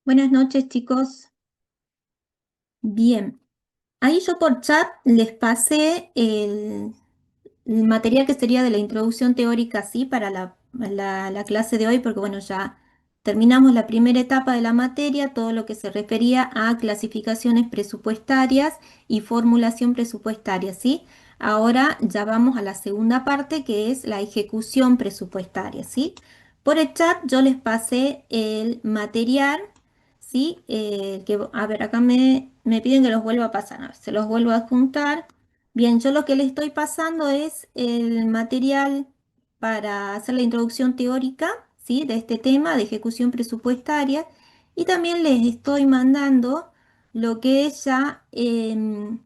Buenas noches, chicos. Bien, ahí yo por chat les pasé el material que sería de la introducción teórica, sí, para la clase de hoy, porque bueno, ya terminamos la primera etapa de la materia, todo lo que se refería a clasificaciones presupuestarias y formulación presupuestaria, ¿sí? Ahora ya vamos a la segunda parte, que es la ejecución presupuestaria, ¿sí? Por el chat yo les pasé el material. Sí, a ver, acá me piden que los vuelva a pasar, a ver, se los vuelvo a juntar. Bien, yo lo que le estoy pasando es el material para hacer la introducción teórica, ¿sí? De este tema de ejecución presupuestaria y también les estoy mandando lo que es ya el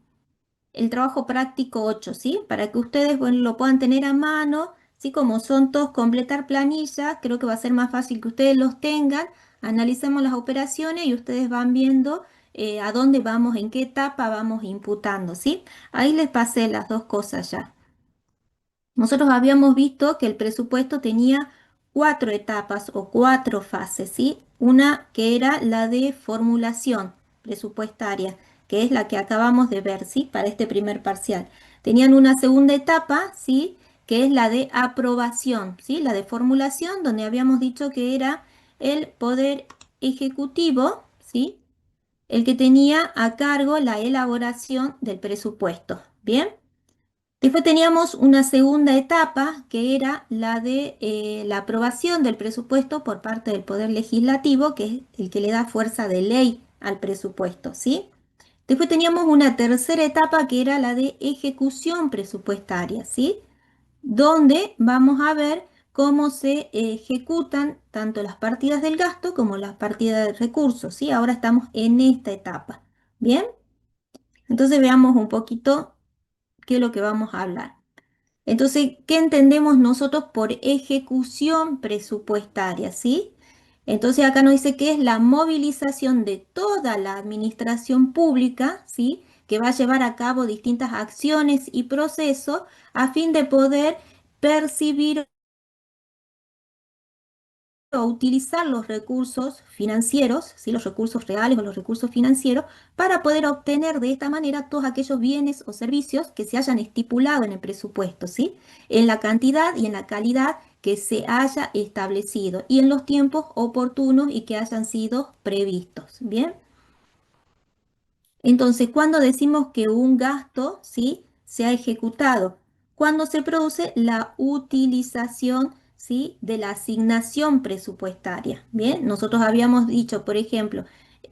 trabajo práctico 8, ¿sí? Para que ustedes, bueno, lo puedan tener a mano, ¿sí? Como son todos completar planillas, creo que va a ser más fácil que ustedes los tengan. Analicemos las operaciones y ustedes van viendo a dónde vamos, en qué etapa vamos imputando, ¿sí? Ahí les pasé las dos cosas ya. Nosotros habíamos visto que el presupuesto tenía cuatro etapas o cuatro fases, ¿sí? Una que era la de formulación presupuestaria, que es la que acabamos de ver, ¿sí? Para este primer parcial. Tenían una segunda etapa, ¿sí? Que es la de aprobación, ¿sí? La de formulación, donde habíamos dicho que era el poder ejecutivo, ¿sí? El que tenía a cargo la elaboración del presupuesto. ¿Bien? Después teníamos una segunda etapa que era la de la aprobación del presupuesto por parte del Poder Legislativo, que es el que le da fuerza de ley al presupuesto, ¿sí? Después teníamos una tercera etapa que era la de ejecución presupuestaria, ¿sí? Donde vamos a ver cómo se ejecutan tanto las partidas del gasto como las partidas de recursos, ¿sí? Ahora estamos en esta etapa, ¿bien? Entonces veamos un poquito qué es lo que vamos a hablar. Entonces, ¿qué entendemos nosotros por ejecución presupuestaria? ¿Sí? Entonces, acá nos dice que es la movilización de toda la administración pública, ¿sí? Que va a llevar a cabo distintas acciones y procesos a fin de poder percibir o utilizar los recursos financieros, ¿sí? Los recursos reales o los recursos financieros, para poder obtener de esta manera todos aquellos bienes o servicios que se hayan estipulado en el presupuesto, ¿sí? En la cantidad y en la calidad que se haya establecido y en los tiempos oportunos y que hayan sido previstos, ¿bien? Entonces, cuando decimos que un gasto, ¿sí? Se ha ejecutado, cuando se produce la utilización, ¿sí? De la asignación presupuestaria. Bien, nosotros habíamos dicho, por ejemplo,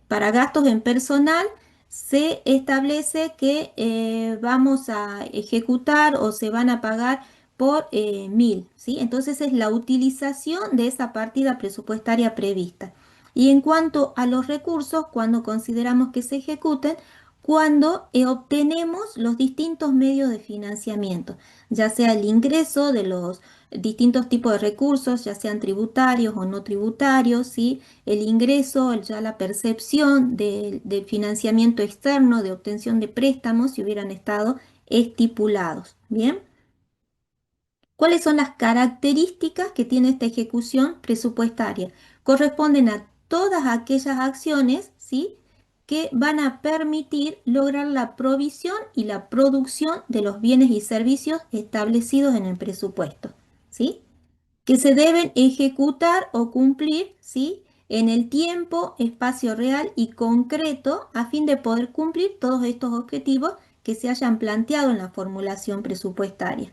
para gastos en personal se establece que vamos a ejecutar o se van a pagar por 1000, ¿sí? Entonces es la utilización de esa partida presupuestaria prevista. Y en cuanto a los recursos, cuando consideramos que se ejecuten, cuando obtenemos los distintos medios de financiamiento, ya sea el ingreso de los distintos tipos de recursos, ya sean tributarios o no tributarios, ¿sí? El ingreso, ya la percepción de financiamiento externo, de obtención de préstamos, si hubieran estado estipulados. Bien, ¿cuáles son las características que tiene esta ejecución presupuestaria? Corresponden a todas aquellas acciones, ¿sí? Que van a permitir lograr la provisión y la producción de los bienes y servicios establecidos en el presupuesto, ¿sí? Que se deben ejecutar o cumplir, ¿sí? En el tiempo, espacio real y concreto a fin de poder cumplir todos estos objetivos que se hayan planteado en la formulación presupuestaria.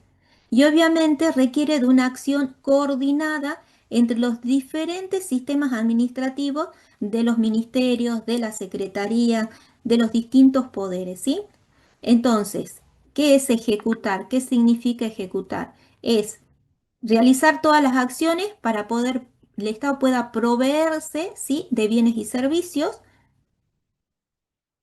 Y obviamente requiere de una acción coordinada entre los diferentes sistemas administrativos de los ministerios, de la secretaría, de los distintos poderes, ¿sí? Entonces, ¿qué es ejecutar? ¿Qué significa ejecutar? Es realizar todas las acciones para poder el Estado pueda proveerse, ¿sí? De bienes y servicios.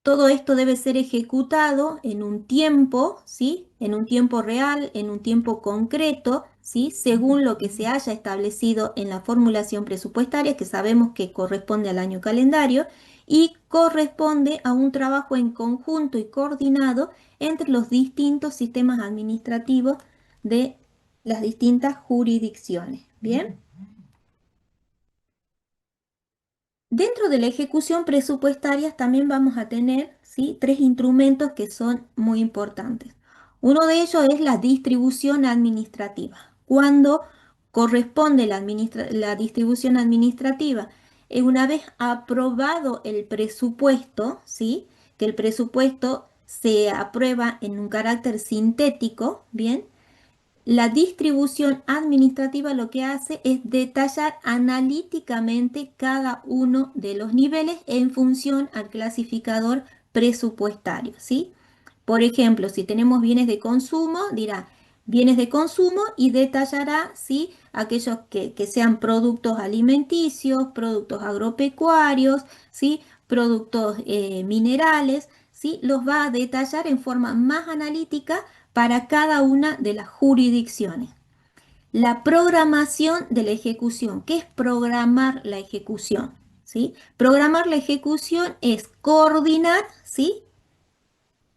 Todo esto debe ser ejecutado en un tiempo, ¿sí? En un tiempo real, en un tiempo concreto, ¿sí? Según lo que se haya establecido en la formulación presupuestaria, que sabemos que corresponde al año calendario, y corresponde a un trabajo en conjunto y coordinado entre los distintos sistemas administrativos de las distintas jurisdicciones. ¿Bien? Dentro de la ejecución presupuestaria también vamos a tener, ¿sí?, tres instrumentos que son muy importantes. Uno de ellos es la distribución administrativa. Cuando corresponde la distribución administrativa, una vez aprobado el presupuesto, ¿sí?, que el presupuesto se aprueba en un carácter sintético, ¿bien? La distribución administrativa lo que hace es detallar analíticamente cada uno de los niveles en función al clasificador presupuestario, ¿sí? Por ejemplo, si tenemos bienes de consumo, dirá bienes de consumo y detallará, ¿sí?, aquellos que sean productos alimenticios, productos agropecuarios, ¿sí?, productos minerales, ¿sí? Los va a detallar en forma más analítica para cada una de las jurisdicciones. La programación de la ejecución. ¿Qué es programar la ejecución? ¿Sí? Programar la ejecución es coordinar, ¿sí?,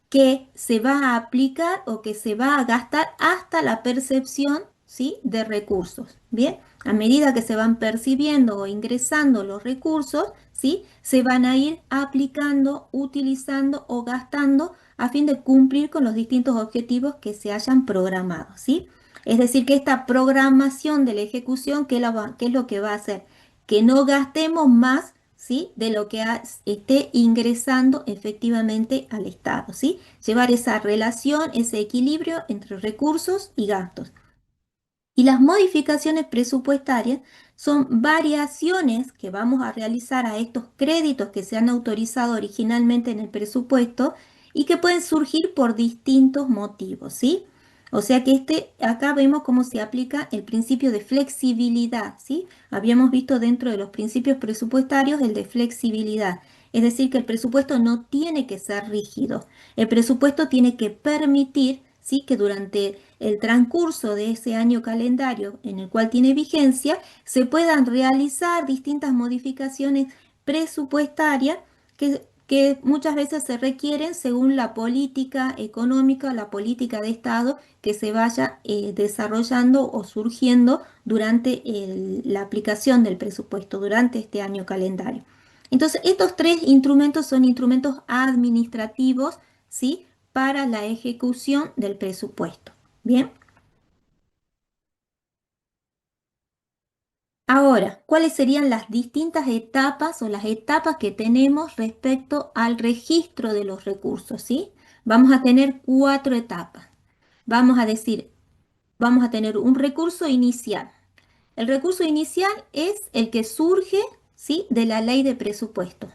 que se va a aplicar o que se va a gastar hasta la percepción, ¿sí?, de recursos. Bien, a medida que se van percibiendo o ingresando los recursos, ¿sí?, se van a ir aplicando, utilizando o gastando a fin de cumplir con los distintos objetivos que se hayan programado, ¿sí? Es decir, que esta programación de la ejecución, ¿qué es lo que va a hacer? Que no gastemos más, ¿sí?, de lo que esté ingresando efectivamente al Estado, ¿sí? Llevar esa relación, ese equilibrio entre recursos y gastos. Y las modificaciones presupuestarias son variaciones que vamos a realizar a estos créditos que se han autorizado originalmente en el presupuesto y que pueden surgir por distintos motivos, ¿sí? O sea que acá vemos cómo se aplica el principio de flexibilidad, ¿sí? Habíamos visto dentro de los principios presupuestarios el de flexibilidad, es decir, que el presupuesto no tiene que ser rígido, el presupuesto tiene que permitir, ¿sí?, que durante el transcurso de ese año calendario en el cual tiene vigencia, se puedan realizar distintas modificaciones presupuestarias que muchas veces se requieren según la política económica, la política de Estado que se vaya desarrollando o surgiendo durante la aplicación del presupuesto, durante este año calendario. Entonces, estos tres instrumentos son instrumentos administrativos, ¿sí?, para la ejecución del presupuesto. Bien, ahora, ¿cuáles serían las distintas etapas o las etapas que tenemos respecto al registro de los recursos? ¿Sí? Vamos a tener cuatro etapas. Vamos a decir, vamos a tener un recurso inicial. El recurso inicial es el que surge, ¿sí?, de la ley de presupuesto.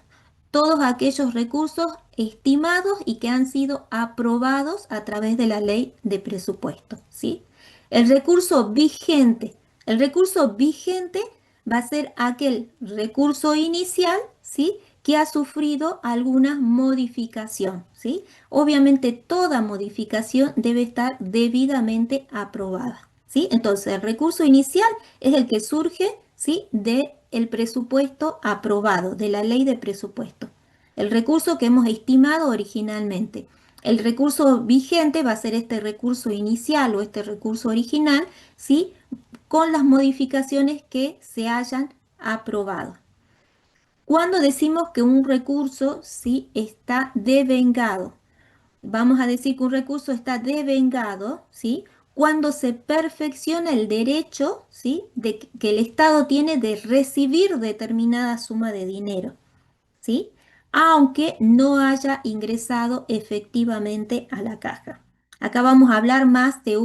Todos aquellos recursos estimados y que han sido aprobados a través de la ley de presupuesto, ¿sí? El recurso vigente. El recurso vigente va a ser aquel recurso inicial, ¿sí?, que ha sufrido alguna modificación, ¿sí? Obviamente toda modificación debe estar debidamente aprobada, ¿sí? Entonces, el recurso inicial es el que surge, ¿sí?, del presupuesto aprobado, de la ley de presupuesto. El recurso que hemos estimado originalmente. El recurso vigente va a ser este recurso inicial o este recurso original, ¿sí?, con las modificaciones que se hayan aprobado. Cuando decimos que un recurso, ¿sí?, está devengado, vamos a decir que un recurso está devengado, ¿sí?, cuando se perfecciona el derecho, ¿sí?, que el Estado tiene de recibir determinada suma de dinero, ¿sí?, aunque no haya ingresado efectivamente a la caja. Acá vamos a hablar más de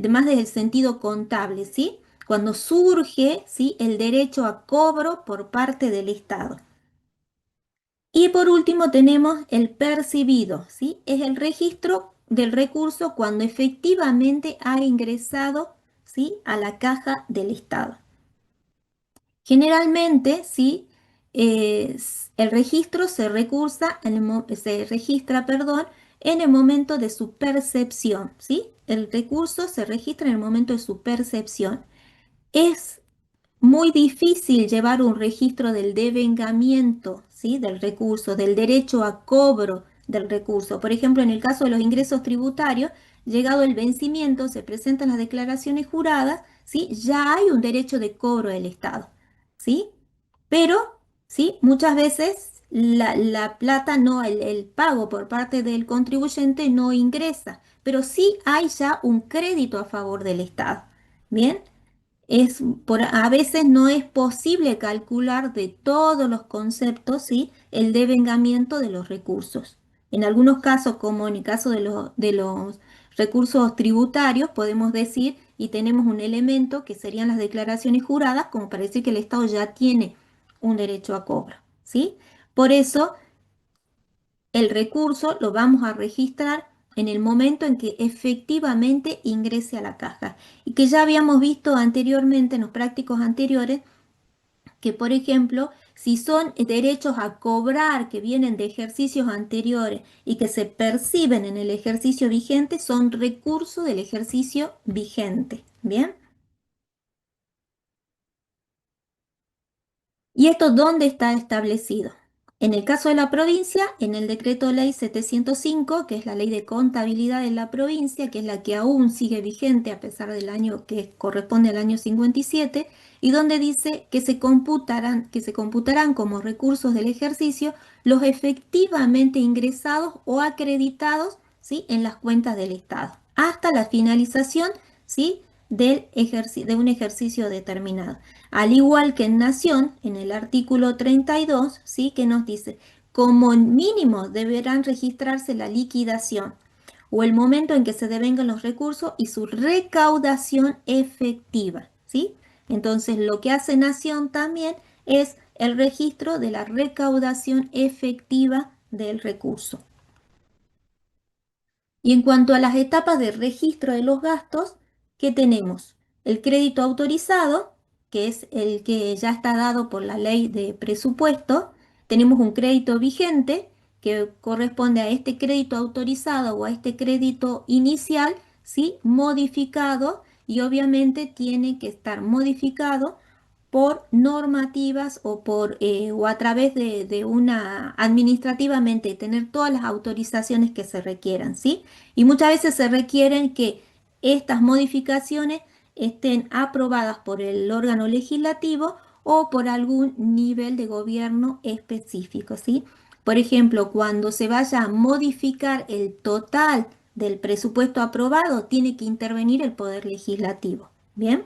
más del sentido contable, ¿sí? Cuando surge, ¿sí?, el derecho a cobro por parte del Estado. Y por último tenemos el percibido, ¿sí? Es el registro del recurso cuando efectivamente ha ingresado, ¿sí?, a la caja del Estado. Generalmente, ¿sí?, el registro se registra, perdón, en el momento de su percepción, ¿sí? El recurso se registra en el momento de su percepción. Es muy difícil llevar un registro del devengamiento, ¿sí?, del recurso, del derecho a cobro del recurso. Por ejemplo, en el caso de los ingresos tributarios, llegado el vencimiento, se presentan las declaraciones juradas, ¿sí?, ya hay un derecho de cobro del Estado, ¿sí? Pero, ¿sí? Muchas veces la plata no, el pago por parte del contribuyente no ingresa, pero sí hay ya un crédito a favor del Estado. Bien, a veces no es posible calcular de todos los conceptos, ¿sí? El devengamiento de los recursos. En algunos casos, como en el caso de los recursos tributarios, podemos decir, y tenemos un elemento que serían las declaraciones juradas, como para decir que el Estado ya tiene un derecho a cobro, ¿sí? Por eso el recurso lo vamos a registrar en el momento en que efectivamente ingrese a la caja. Y que ya habíamos visto anteriormente en los prácticos anteriores que, por ejemplo, si son derechos a cobrar que vienen de ejercicios anteriores y que se perciben en el ejercicio vigente, son recursos del ejercicio vigente. ¿Bien? ¿Y esto dónde está establecido? En el caso de la provincia, en el decreto ley 705, que es la ley de contabilidad de la provincia, que es la que aún sigue vigente a pesar del año que corresponde al año 57, y donde dice que se computarán como recursos del ejercicio los efectivamente ingresados o acreditados, ¿sí? En las cuentas del Estado, hasta la finalización, ¿sí? De un ejercicio determinado. Al igual que en Nación, en el artículo 32, ¿sí? Que nos dice, como mínimo deberán registrarse la liquidación o el momento en que se devengan los recursos y su recaudación efectiva, ¿sí? Entonces, lo que hace Nación también es el registro de la recaudación efectiva del recurso. Y en cuanto a las etapas de registro de los gastos, ¿qué tenemos? El crédito autorizado, que es el que ya está dado por la ley de presupuesto. Tenemos un crédito vigente, que corresponde a este crédito autorizado o a este crédito inicial, ¿sí? Modificado, y obviamente tiene que estar modificado por normativas o a través de una administrativamente tener todas las autorizaciones que se requieran, ¿sí? Y muchas veces se requieren que estas modificaciones estén aprobadas por el órgano legislativo o por algún nivel de gobierno específico, ¿sí? Por ejemplo, cuando se vaya a modificar el total del presupuesto aprobado, tiene que intervenir el Poder Legislativo. ¿Bien?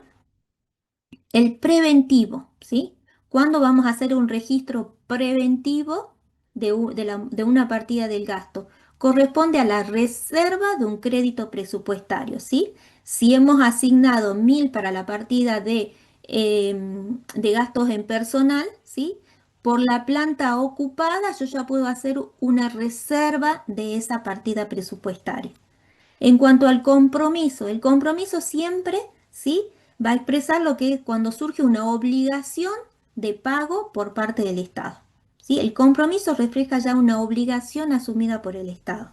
El preventivo, ¿sí? ¿Cuándo vamos a hacer un registro preventivo de una partida del gasto? Corresponde a la reserva de un crédito presupuestario, ¿sí? Si hemos asignado 1.000 para la partida de gastos en personal, ¿sí? Por la planta ocupada, yo ya puedo hacer una reserva de esa partida presupuestaria. En cuanto al compromiso, el compromiso siempre, ¿sí? Va a expresar lo que es cuando surge una obligación de pago por parte del Estado. ¿Sí? El compromiso refleja ya una obligación asumida por el Estado.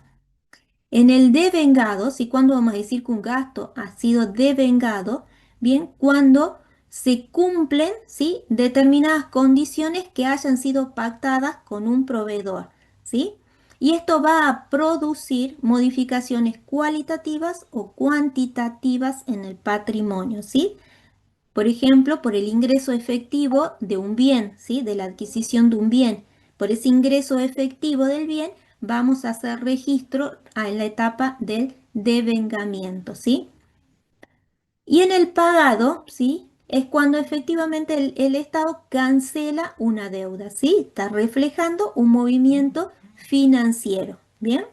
En el devengado, ¿sí? Cuando vamos a decir que un gasto ha sido devengado, bien, cuando se cumplen, ¿sí? Determinadas condiciones que hayan sido pactadas con un proveedor, ¿sí? Y esto va a producir modificaciones cualitativas o cuantitativas en el patrimonio, ¿sí? Por ejemplo, por el ingreso efectivo de un bien, ¿sí? De la adquisición de un bien. Por ese ingreso efectivo del bien, vamos a hacer registro en la etapa del devengamiento, ¿sí? Y en el pagado, ¿sí? Es cuando efectivamente el Estado cancela una deuda, ¿sí? Está reflejando un movimiento financiero, ¿bien?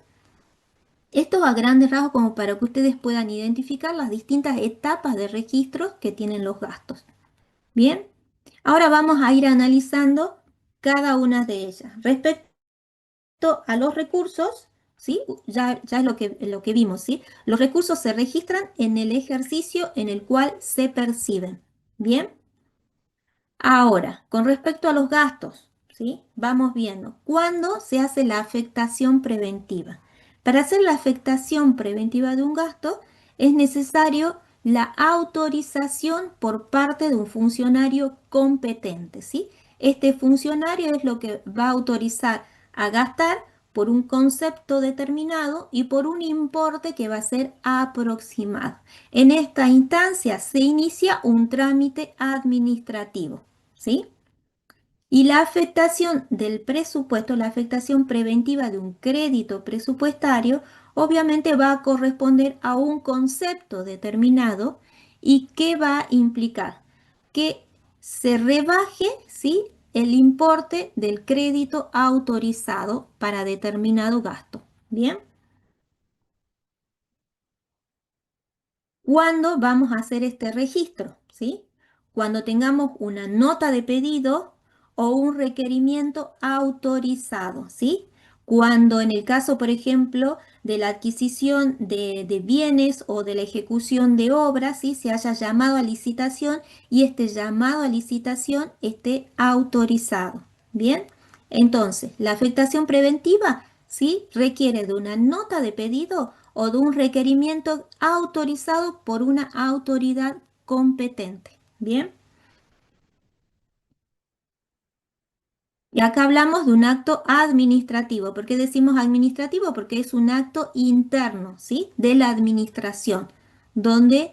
Esto a grandes rasgos como para que ustedes puedan identificar las distintas etapas de registros que tienen los gastos. Bien, ahora vamos a ir analizando cada una de ellas. Respecto a los recursos, ¿sí? Ya es lo que vimos, ¿sí? Los recursos se registran en el ejercicio en el cual se perciben. Bien. Ahora, con respecto a los gastos, ¿sí? Vamos viendo cuándo se hace la afectación preventiva. Para hacer la afectación preventiva de un gasto es necesario la autorización por parte de un funcionario competente, ¿sí? Este funcionario es lo que va a autorizar a gastar por un concepto determinado y por un importe que va a ser aproximado. En esta instancia se inicia un trámite administrativo. ¿Sí? Y la afectación del presupuesto, la afectación preventiva de un crédito presupuestario, obviamente va a corresponder a un concepto determinado y que va a implicar que se rebaje, ¿sí?, el importe del crédito autorizado para determinado gasto. Bien. ¿Cuándo vamos a hacer este registro? ¿Sí? Cuando tengamos una nota de pedido o un requerimiento autorizado, ¿sí? Cuando en el caso, por ejemplo, de la adquisición de bienes o de la ejecución de obras, ¿sí?, se haya llamado a licitación y este llamado a licitación esté autorizado. Bien, entonces, la afectación preventiva, ¿sí?, requiere de una nota de pedido o de un requerimiento autorizado por una autoridad competente. Bien, y acá hablamos de un acto administrativo. ¿Por qué decimos administrativo? Porque es un acto interno, ¿sí?, de la administración, donde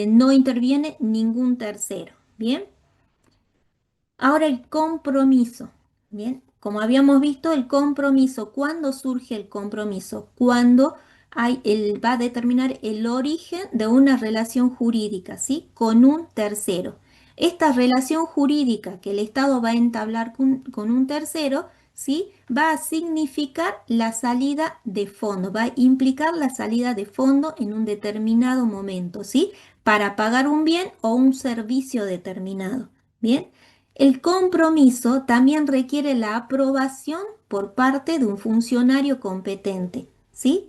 no interviene ningún tercero. Bien. Ahora el compromiso. Bien, como habíamos visto, el compromiso, ¿cuándo surge el compromiso? Cuando va a determinar el origen de una relación jurídica, ¿sí?, con un tercero. Esta relación jurídica que el Estado va a entablar con un tercero, ¿sí?, va a significar la salida de fondo, va a implicar la salida de fondo en un determinado momento, ¿sí?, para pagar un bien o un servicio determinado. Bien. El compromiso también requiere la aprobación por parte de un funcionario competente, ¿sí?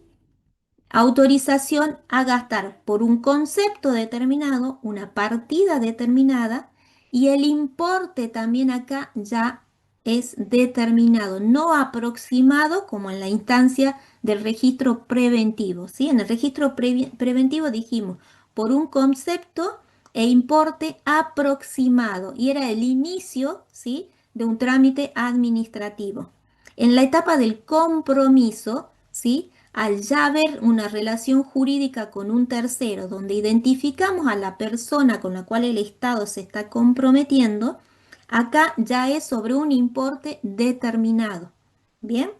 Autorización a gastar por un concepto determinado, una partida determinada, y el importe también acá ya es determinado, no aproximado como en la instancia del registro preventivo, ¿sí? En el registro preventivo dijimos por un concepto e importe aproximado y era el inicio, ¿sí?, de un trámite administrativo. En la etapa del compromiso, ¿sí?, al ya haber una relación jurídica con un tercero, donde identificamos a la persona con la cual el Estado se está comprometiendo, acá ya es sobre un importe determinado. Bien,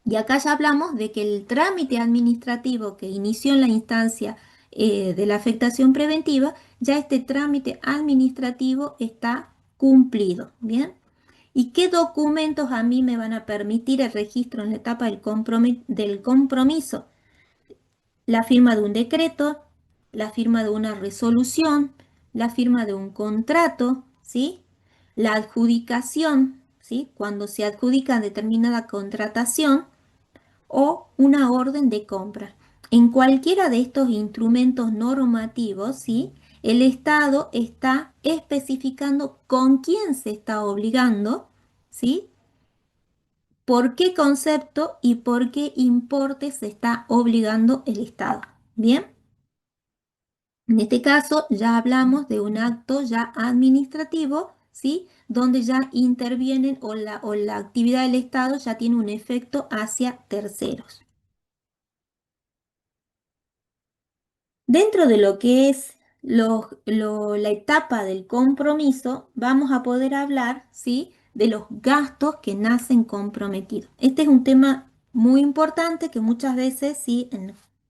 y acá ya hablamos de que el trámite administrativo que inició en la instancia de la afectación preventiva, ya este trámite administrativo está cumplido. Bien. ¿Y qué documentos a mí me van a permitir el registro en la etapa del compromiso? La firma de un decreto, la firma de una resolución, la firma de un contrato, ¿sí? La adjudicación, ¿sí?, cuando se adjudica determinada contratación o una orden de compra. En cualquiera de estos instrumentos normativos, ¿sí?, el Estado está especificando con quién se está obligando, ¿sí?, por qué concepto y por qué importe se está obligando el Estado. Bien, en este caso ya hablamos de un acto ya administrativo, ¿sí?, donde ya intervienen o la actividad del Estado ya tiene un efecto hacia terceros. Dentro de lo que es la etapa del compromiso, vamos a poder hablar, ¿sí?, de los gastos que nacen comprometidos. Este es un tema muy importante que muchas veces, ¿sí?,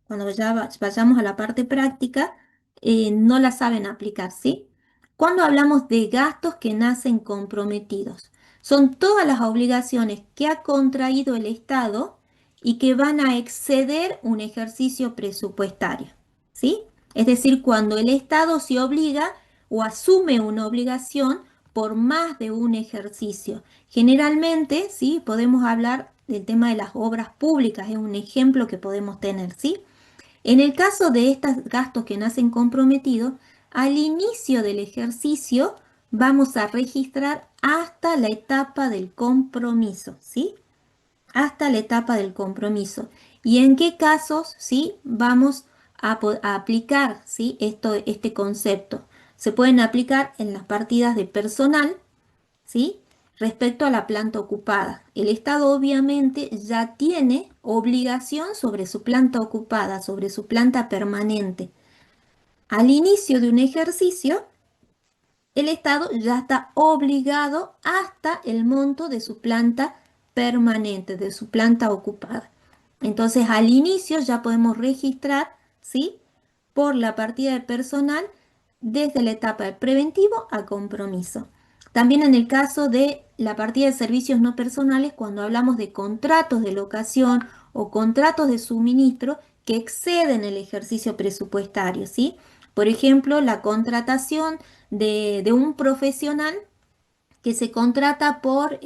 cuando ya vayamos a la parte práctica, no la saben aplicar, ¿sí? Cuando hablamos de gastos que nacen comprometidos, son todas las obligaciones que ha contraído el Estado y que van a exceder un ejercicio presupuestario. ¿Sí? Es decir, cuando el Estado se obliga o asume una obligación por más de un ejercicio. Generalmente, ¿sí?, podemos hablar del tema de las obras públicas, es un ejemplo que podemos tener, ¿sí? En el caso de estos gastos que nacen comprometidos, al inicio del ejercicio vamos a registrar hasta la etapa del compromiso, ¿sí? Hasta la etapa del compromiso. ¿Y en qué casos, sí, vamos a aplicar, sí, este concepto? Se pueden aplicar en las partidas de personal, ¿sí?, respecto a la planta ocupada. El Estado obviamente ya tiene obligación sobre su planta ocupada, sobre su planta permanente. Al inicio de un ejercicio, el Estado ya está obligado hasta el monto de su planta permanente, de su planta ocupada. Entonces, al inicio ya podemos registrar, ¿sí? Por la partida de personal desde la etapa de preventivo a compromiso. También en el caso de la partida de servicios no personales, cuando hablamos de contratos de locación o contratos de suministro que exceden el ejercicio presupuestario, ¿sí? Por ejemplo, la contratación de un profesional que se contrata por,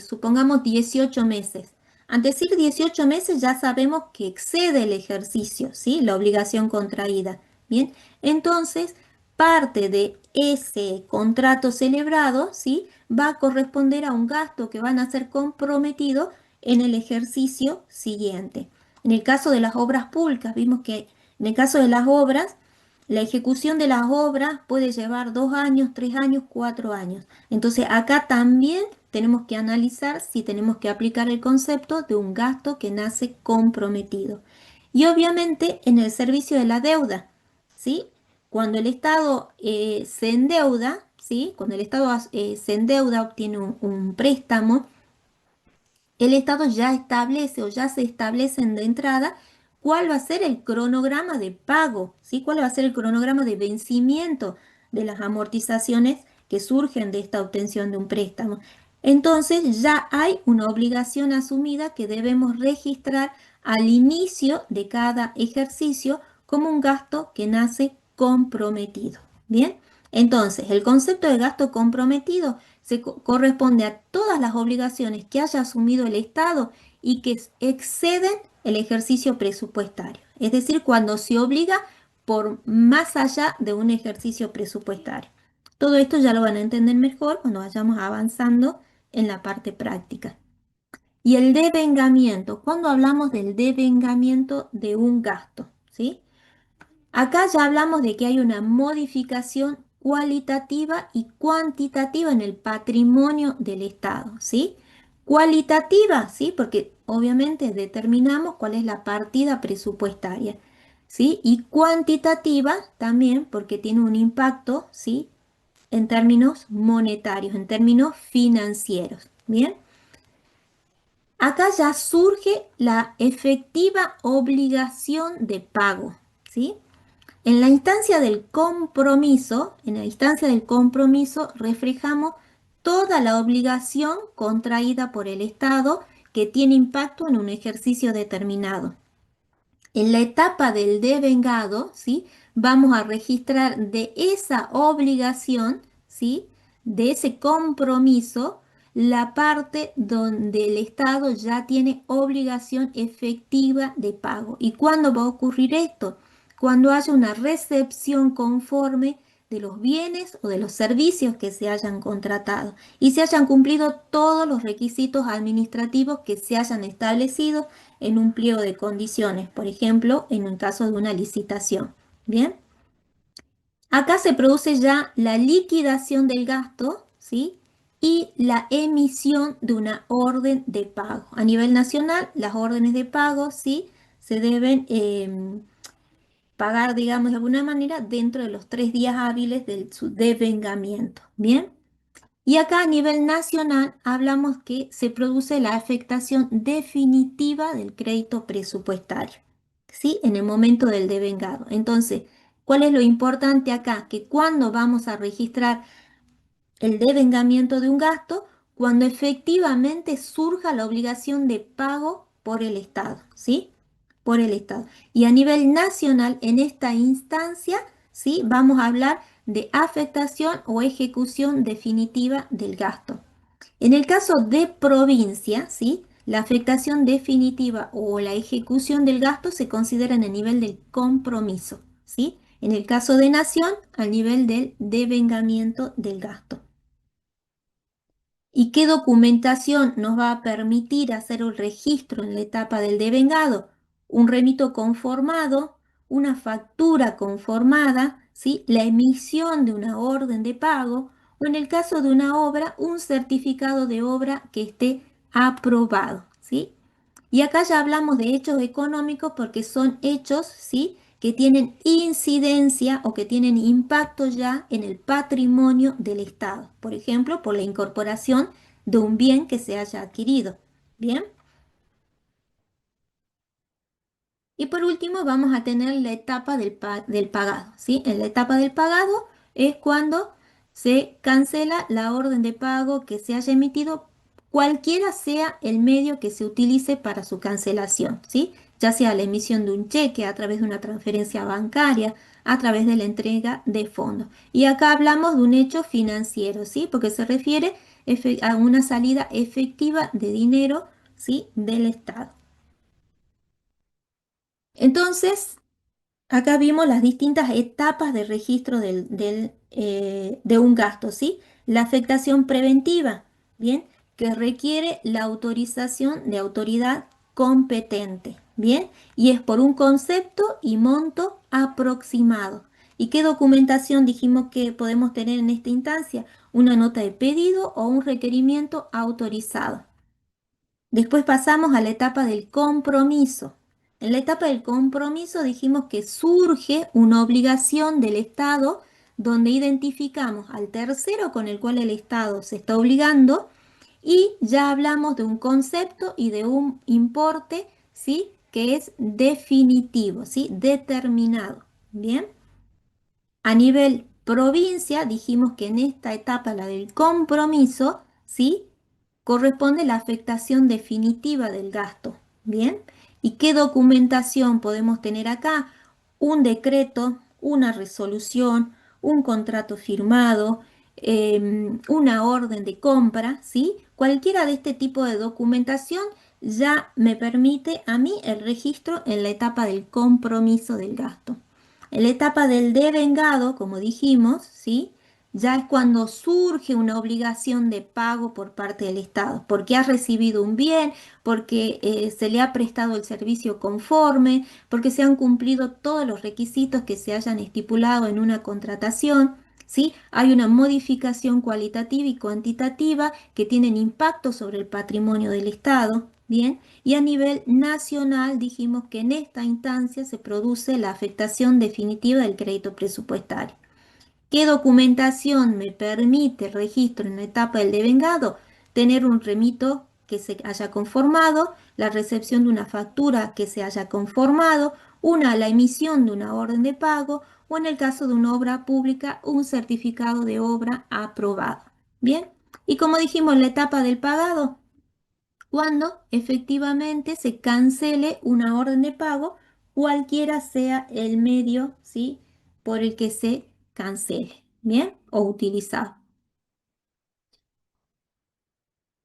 supongamos, 18 meses. Al decir 18 meses ya sabemos que excede el ejercicio, ¿sí? La obligación contraída. Bien, entonces parte de ese contrato celebrado, ¿sí? Va a corresponder a un gasto que van a ser comprometidos en el ejercicio siguiente. En el caso de las obras públicas, vimos que en el caso de las obras, la ejecución de las obras puede llevar 2 años, 3 años, 4 años. Entonces acá también tenemos que analizar si tenemos que aplicar el concepto de un gasto que nace comprometido. Y obviamente en el servicio de la deuda, ¿sí? Cuando el Estado se endeuda, ¿sí? Cuando el Estado se endeuda, obtiene un préstamo, el Estado ya establece o ya se establecen de entrada cuál va a ser el cronograma de pago, ¿sí? Cuál va a ser el cronograma de vencimiento de las amortizaciones que surgen de esta obtención de un préstamo. Entonces ya hay una obligación asumida que debemos registrar al inicio de cada ejercicio como un gasto que nace comprometido. Bien, entonces el concepto de gasto comprometido corresponde a todas las obligaciones que haya asumido el Estado y que exceden el ejercicio presupuestario. Es decir, cuando se obliga por más allá de un ejercicio presupuestario. Todo esto ya lo van a entender mejor cuando vayamos avanzando en la parte práctica. Y el devengamiento, cuando hablamos del devengamiento de un gasto, ¿sí? Acá ya hablamos de que hay una modificación cualitativa y cuantitativa en el patrimonio del Estado, ¿sí? Cualitativa, ¿sí? Porque obviamente determinamos cuál es la partida presupuestaria, ¿sí? Y cuantitativa también porque tiene un impacto, ¿sí? En términos monetarios, en términos financieros, ¿bien? Acá ya surge la efectiva obligación de pago, ¿sí? En la instancia del compromiso, en la instancia del compromiso reflejamos toda la obligación contraída por el Estado que tiene impacto en un ejercicio determinado. En la etapa del devengado, ¿sí? Vamos a registrar de esa obligación, ¿sí? De ese compromiso, la parte donde el Estado ya tiene obligación efectiva de pago. ¿Y cuándo va a ocurrir esto? Cuando haya una recepción conforme de los bienes o de los servicios que se hayan contratado y se hayan cumplido todos los requisitos administrativos que se hayan establecido en un pliego de condiciones, por ejemplo, en un caso de una licitación. Bien, acá se produce ya la liquidación del gasto, ¿sí? Y la emisión de una orden de pago. A nivel nacional, las órdenes de pago, ¿sí? Se deben pagar, digamos, de alguna manera dentro de los 3 días hábiles de su devengamiento. Bien. Y acá a nivel nacional hablamos que se produce la afectación definitiva del crédito presupuestario, ¿sí? En el momento del devengado. Entonces, ¿cuál es lo importante acá? Que cuando vamos a registrar el devengamiento de un gasto, cuando efectivamente surja la obligación de pago por el Estado, ¿sí? Por el Estado. Y a nivel nacional, en esta instancia, ¿sí? Vamos a hablar de afectación o ejecución definitiva del gasto. En el caso de provincia, ¿sí? La afectación definitiva o la ejecución del gasto se considera en el nivel del compromiso, ¿sí? En el caso de nación, al nivel del devengamiento del gasto. ¿Y qué documentación nos va a permitir hacer el registro en la etapa del devengado? Un remito conformado, una factura conformada, ¿sí? La emisión de una orden de pago o en el caso de una obra, un certificado de obra que esté aprobado, ¿sí? Y acá ya hablamos de hechos económicos porque son hechos, ¿sí? que tienen incidencia o que tienen impacto ya en el patrimonio del Estado. Por ejemplo, por la incorporación de un bien que se haya adquirido. Bien. Y por último vamos a tener la etapa del pagado, ¿sí? En la etapa del pagado es cuando se cancela la orden de pago que se haya emitido, cualquiera sea el medio que se utilice para su cancelación, ¿sí? Ya sea la emisión de un cheque a través de una transferencia bancaria, a través de la entrega de fondos. Y acá hablamos de un hecho financiero, ¿sí? Porque se refiere a una salida efectiva de dinero, ¿sí? Del Estado. Entonces, acá vimos las distintas etapas de registro de un gasto, ¿sí? La afectación preventiva, ¿bien? Que requiere la autorización de autoridad competente, ¿bien? Y es por un concepto y monto aproximado. ¿Y qué documentación dijimos que podemos tener en esta instancia? Una nota de pedido o un requerimiento autorizado. Después pasamos a la etapa del compromiso. En la etapa del compromiso dijimos que surge una obligación del Estado donde identificamos al tercero con el cual el Estado se está obligando y ya hablamos de un concepto y de un importe, ¿sí? Que es definitivo, ¿sí? Determinado. Bien. A nivel provincia dijimos que en esta etapa, la del compromiso, ¿sí? Corresponde la afectación definitiva del gasto. ¿Bien? ¿Y qué documentación podemos tener acá? Un decreto, una resolución, un contrato firmado, una orden de compra, ¿sí? Cualquiera de este tipo de documentación ya me permite a mí el registro en la etapa del compromiso del gasto. En la etapa del devengado, como dijimos, ¿sí? Ya es cuando surge una obligación de pago por parte del Estado, porque ha recibido un bien, porque se le ha prestado el servicio conforme, porque se han cumplido todos los requisitos que se hayan estipulado en una contratación, ¿sí? Hay una modificación cualitativa y cuantitativa que tienen impacto sobre el patrimonio del Estado, ¿bien? Y a nivel nacional dijimos que en esta instancia se produce la afectación definitiva del crédito presupuestario. ¿Qué documentación me permite el registro en la etapa del devengado? Tener un remito que se haya conformado, la recepción de una factura que se haya conformado, la emisión de una orden de pago o en el caso de una obra pública, un certificado de obra aprobado. Bien, y como dijimos, la etapa del pagado, cuando efectivamente se cancele una orden de pago, cualquiera sea el medio, ¿sí? Por el que se cancele, ¿bien? O utilizado.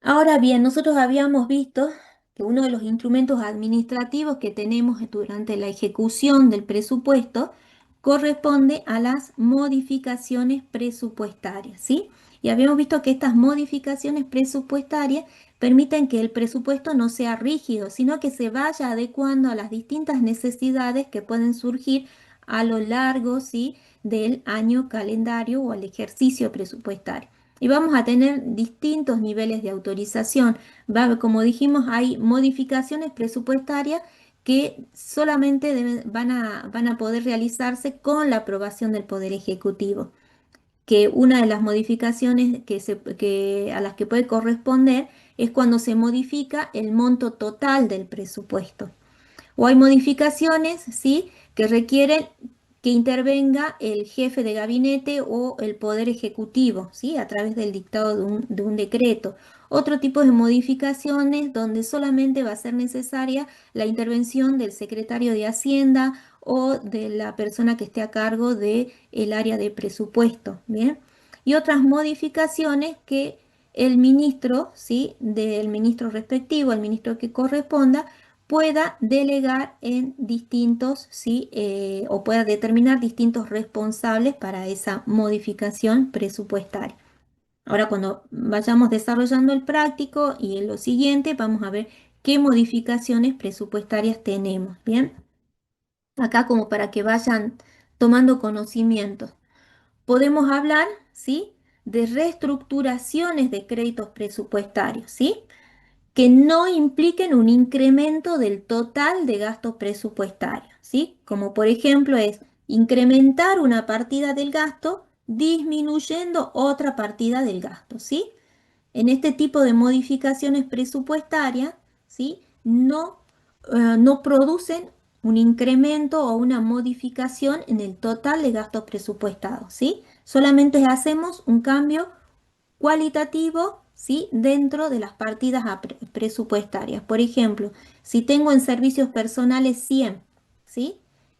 Ahora bien, nosotros habíamos visto que uno de los instrumentos administrativos que tenemos durante la ejecución del presupuesto corresponde a las modificaciones presupuestarias, ¿sí? Y habíamos visto que estas modificaciones presupuestarias permiten que el presupuesto no sea rígido, sino que se vaya adecuando a las distintas necesidades que pueden surgir a lo largo, ¿sí? Del año calendario o al ejercicio presupuestario. Y vamos a tener distintos niveles de autorización. Como dijimos, hay modificaciones presupuestarias que solamente van a poder realizarse con la aprobación del Poder Ejecutivo. Que una de las modificaciones a las que puede corresponder es cuando se modifica el monto total del presupuesto. O hay modificaciones, ¿sí? Que requieren que intervenga el jefe de gabinete o el poder ejecutivo, ¿sí? A través del dictado de un decreto. Otro tipo de modificaciones donde solamente va a ser necesaria la intervención del secretario de Hacienda o de la persona que esté a cargo del área de presupuesto, ¿bien? Y otras modificaciones que el ministro, ¿sí? Del ministro respectivo, el ministro que corresponda, pueda delegar en distintos, ¿sí? O pueda determinar distintos responsables para esa modificación presupuestaria. Ahora, cuando vayamos desarrollando el práctico y en lo siguiente, vamos a ver qué modificaciones presupuestarias tenemos, ¿bien? Acá como para que vayan tomando conocimiento. Podemos hablar, ¿sí? De reestructuraciones de créditos presupuestarios, ¿sí? Que no impliquen un incremento del total de gastos presupuestarios. ¿sí? Como por ejemplo es incrementar una partida del gasto disminuyendo otra partida del gasto, ¿sí? En este tipo de modificaciones presupuestarias, ¿sí? No producen un incremento o una modificación en el total de gastos presupuestados, ¿sí? Solamente hacemos un cambio cualitativo, ¿sí? Dentro de las partidas presupuestarias. Por ejemplo, si tengo en servicios personales 100, ¿sí?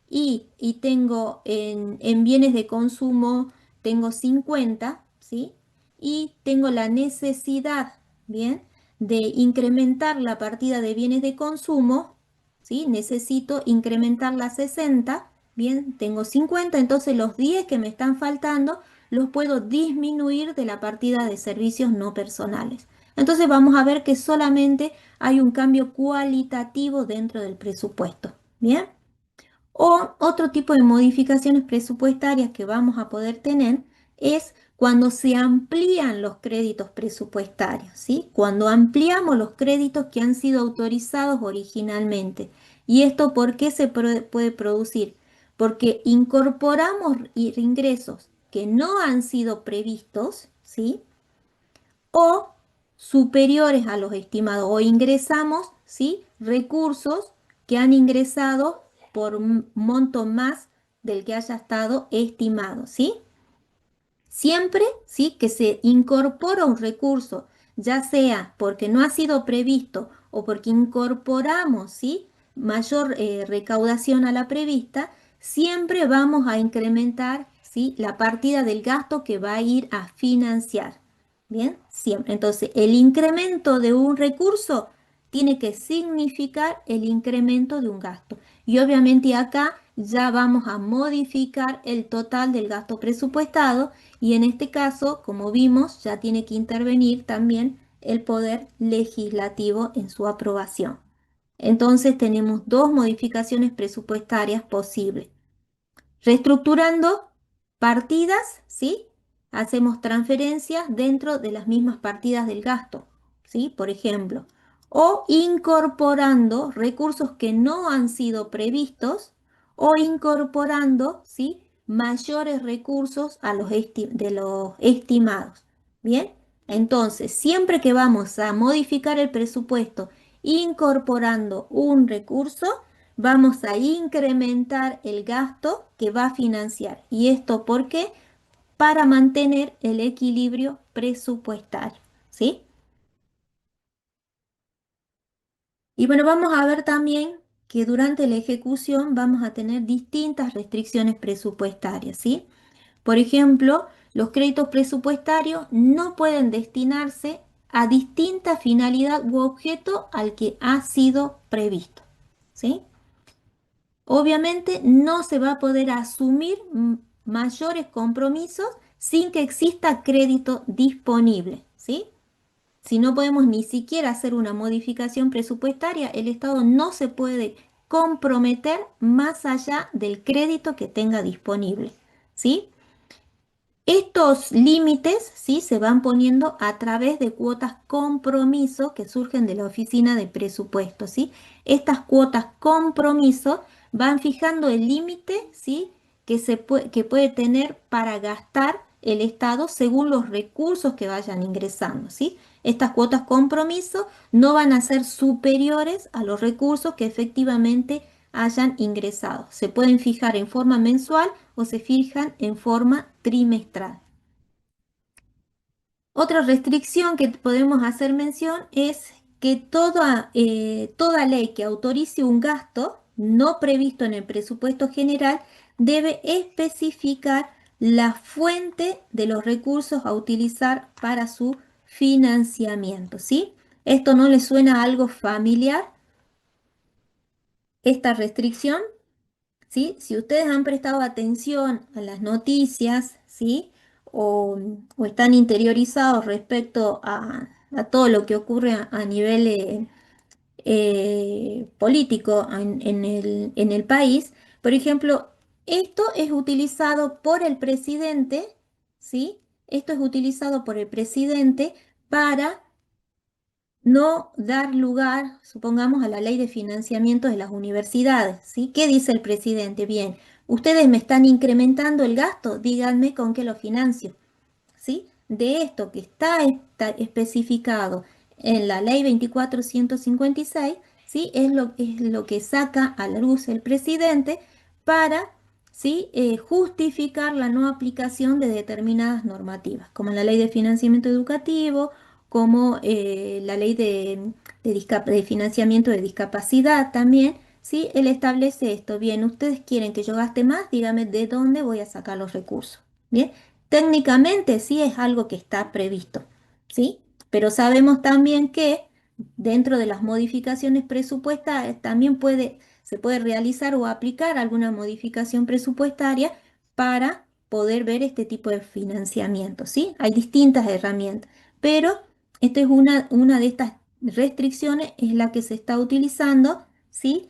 Y tengo en bienes de consumo, tengo 50, ¿sí? Y tengo la necesidad, ¿bien? De incrementar la partida de bienes de consumo, ¿sí? Necesito incrementarla a 60, ¿bien? Tengo 50, entonces los 10 que me están faltando los puedo disminuir de la partida de servicios no personales. Entonces vamos a ver que solamente hay un cambio cualitativo dentro del presupuesto. Bien. O otro tipo de modificaciones presupuestarias que vamos a poder tener es cuando se amplían los créditos presupuestarios, ¿sí? Cuando ampliamos los créditos que han sido autorizados originalmente. ¿Y esto por qué se puede producir? Porque incorporamos ingresos que no han sido previstos, ¿sí? O superiores a los estimados, o ingresamos, ¿sí? Recursos que han ingresado por un monto más del que haya estado estimado, ¿sí? Siempre, ¿sí? Que se incorpora un recurso, ya sea porque no ha sido previsto o porque incorporamos, ¿sí? Mayor recaudación a la prevista, siempre vamos a incrementar, ¿sí? La partida del gasto que va a ir a financiar. Bien, siempre. Entonces, el incremento de un recurso tiene que significar el incremento de un gasto. Y obviamente acá ya vamos a modificar el total del gasto presupuestado y en este caso, como vimos, ya tiene que intervenir también el poder legislativo en su aprobación. Entonces tenemos dos modificaciones presupuestarias posibles. Reestructurando partidas, ¿sí? Hacemos transferencias dentro de las mismas partidas del gasto, ¿sí? Por ejemplo, o incorporando recursos que no han sido previstos o incorporando, ¿sí? Mayores recursos a de los estimados. Bien, entonces, siempre que vamos a modificar el presupuesto incorporando un recurso, vamos a incrementar el gasto que va a financiar. ¿Y esto por qué? Para mantener el equilibrio presupuestario, ¿sí? Y bueno, vamos a ver también que durante la ejecución vamos a tener distintas restricciones presupuestarias, ¿sí? Por ejemplo, los créditos presupuestarios no pueden destinarse a distinta finalidad u objeto al que ha sido previsto, ¿sí? Obviamente no se va a poder asumir mayores compromisos sin que exista crédito disponible, ¿sí? Si no podemos ni siquiera hacer una modificación presupuestaria, el Estado no se puede comprometer más allá del crédito que tenga disponible, ¿sí? Estos límites, ¿sí? Se van poniendo a través de cuotas compromiso que surgen de la oficina de presupuesto, ¿sí? Estas cuotas compromiso van fijando el límite, ¿sí? Que puede tener para gastar el Estado según los recursos que vayan ingresando, ¿sí? Estas cuotas compromiso no van a ser superiores a los recursos que efectivamente hayan ingresado. Se pueden fijar en forma mensual o se fijan en forma trimestral. Otra restricción que podemos hacer mención es que toda ley que autorice un gasto no previsto en el presupuesto general debe especificar la fuente de los recursos a utilizar para su financiamiento, ¿sí? ¿Esto no le suena a algo familiar, esta restricción? ¿Sí? Si ustedes han prestado atención a las noticias, ¿sí? O están interiorizados respecto a todo lo que ocurre a nivel político en el país, por ejemplo, esto es utilizado por el presidente, ¿sí? Esto es utilizado por el presidente para no dar lugar, supongamos, a la ley de financiamiento de las universidades, ¿sí? ¿Qué dice el presidente? Bien, ustedes me están incrementando el gasto, díganme con qué lo financio. ¿Sí? De esto que está especificado en la ley 24.156, ¿sí? Es lo que saca a la luz el presidente para, ¿sí? Justificar la no aplicación de determinadas normativas, como la ley de financiamiento educativo, como la ley de financiamiento de discapacidad también. ¿Sí? Él establece esto. Bien, ustedes quieren que yo gaste más, dígame de dónde voy a sacar los recursos. Bien, técnicamente sí es algo que está previsto, ¿sí? Pero sabemos también que dentro de las modificaciones presupuestarias también se puede realizar o aplicar alguna modificación presupuestaria para poder ver este tipo de financiamiento, ¿sí? Hay distintas herramientas, pero esta es una de estas restricciones, es la que se está utilizando, ¿sí?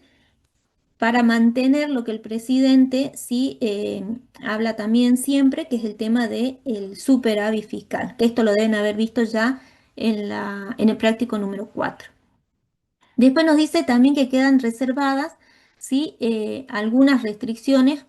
Para mantener lo que el presidente sí habla también siempre, que es el tema del superávit fiscal, que esto lo deben haber visto ya en el práctico número 4. Después nos dice también que quedan reservadas, ¿sí? Algunas restricciones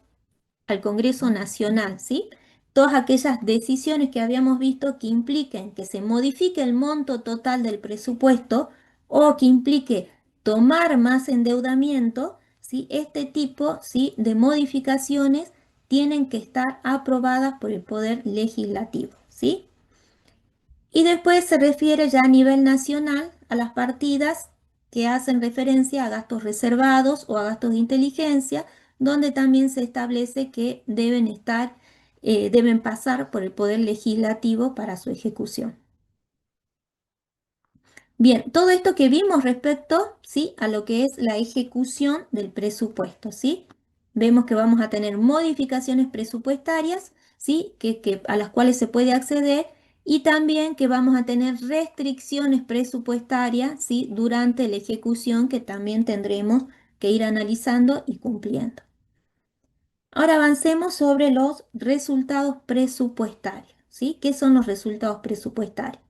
al Congreso Nacional, ¿sí? Todas aquellas decisiones que habíamos visto que impliquen que se modifique el monto total del presupuesto o que implique tomar más endeudamiento, ¿sí? Este tipo, ¿sí? de modificaciones tienen que estar aprobadas por el Poder Legislativo, ¿sí? Y después se refiere ya a nivel nacional a las partidas que hacen referencia a gastos reservados o a gastos de inteligencia, donde también se establece que deben pasar por el Poder Legislativo para su ejecución. Bien, todo esto que vimos respecto, ¿sí? a lo que es la ejecución del presupuesto, ¿sí? Vemos que vamos a tener modificaciones presupuestarias, ¿sí? A las cuales se puede acceder y también que vamos a tener restricciones presupuestarias, ¿sí? durante la ejecución que también tendremos que ir analizando y cumpliendo. Ahora avancemos sobre los resultados presupuestarios, ¿sí? ¿Qué son los resultados presupuestarios?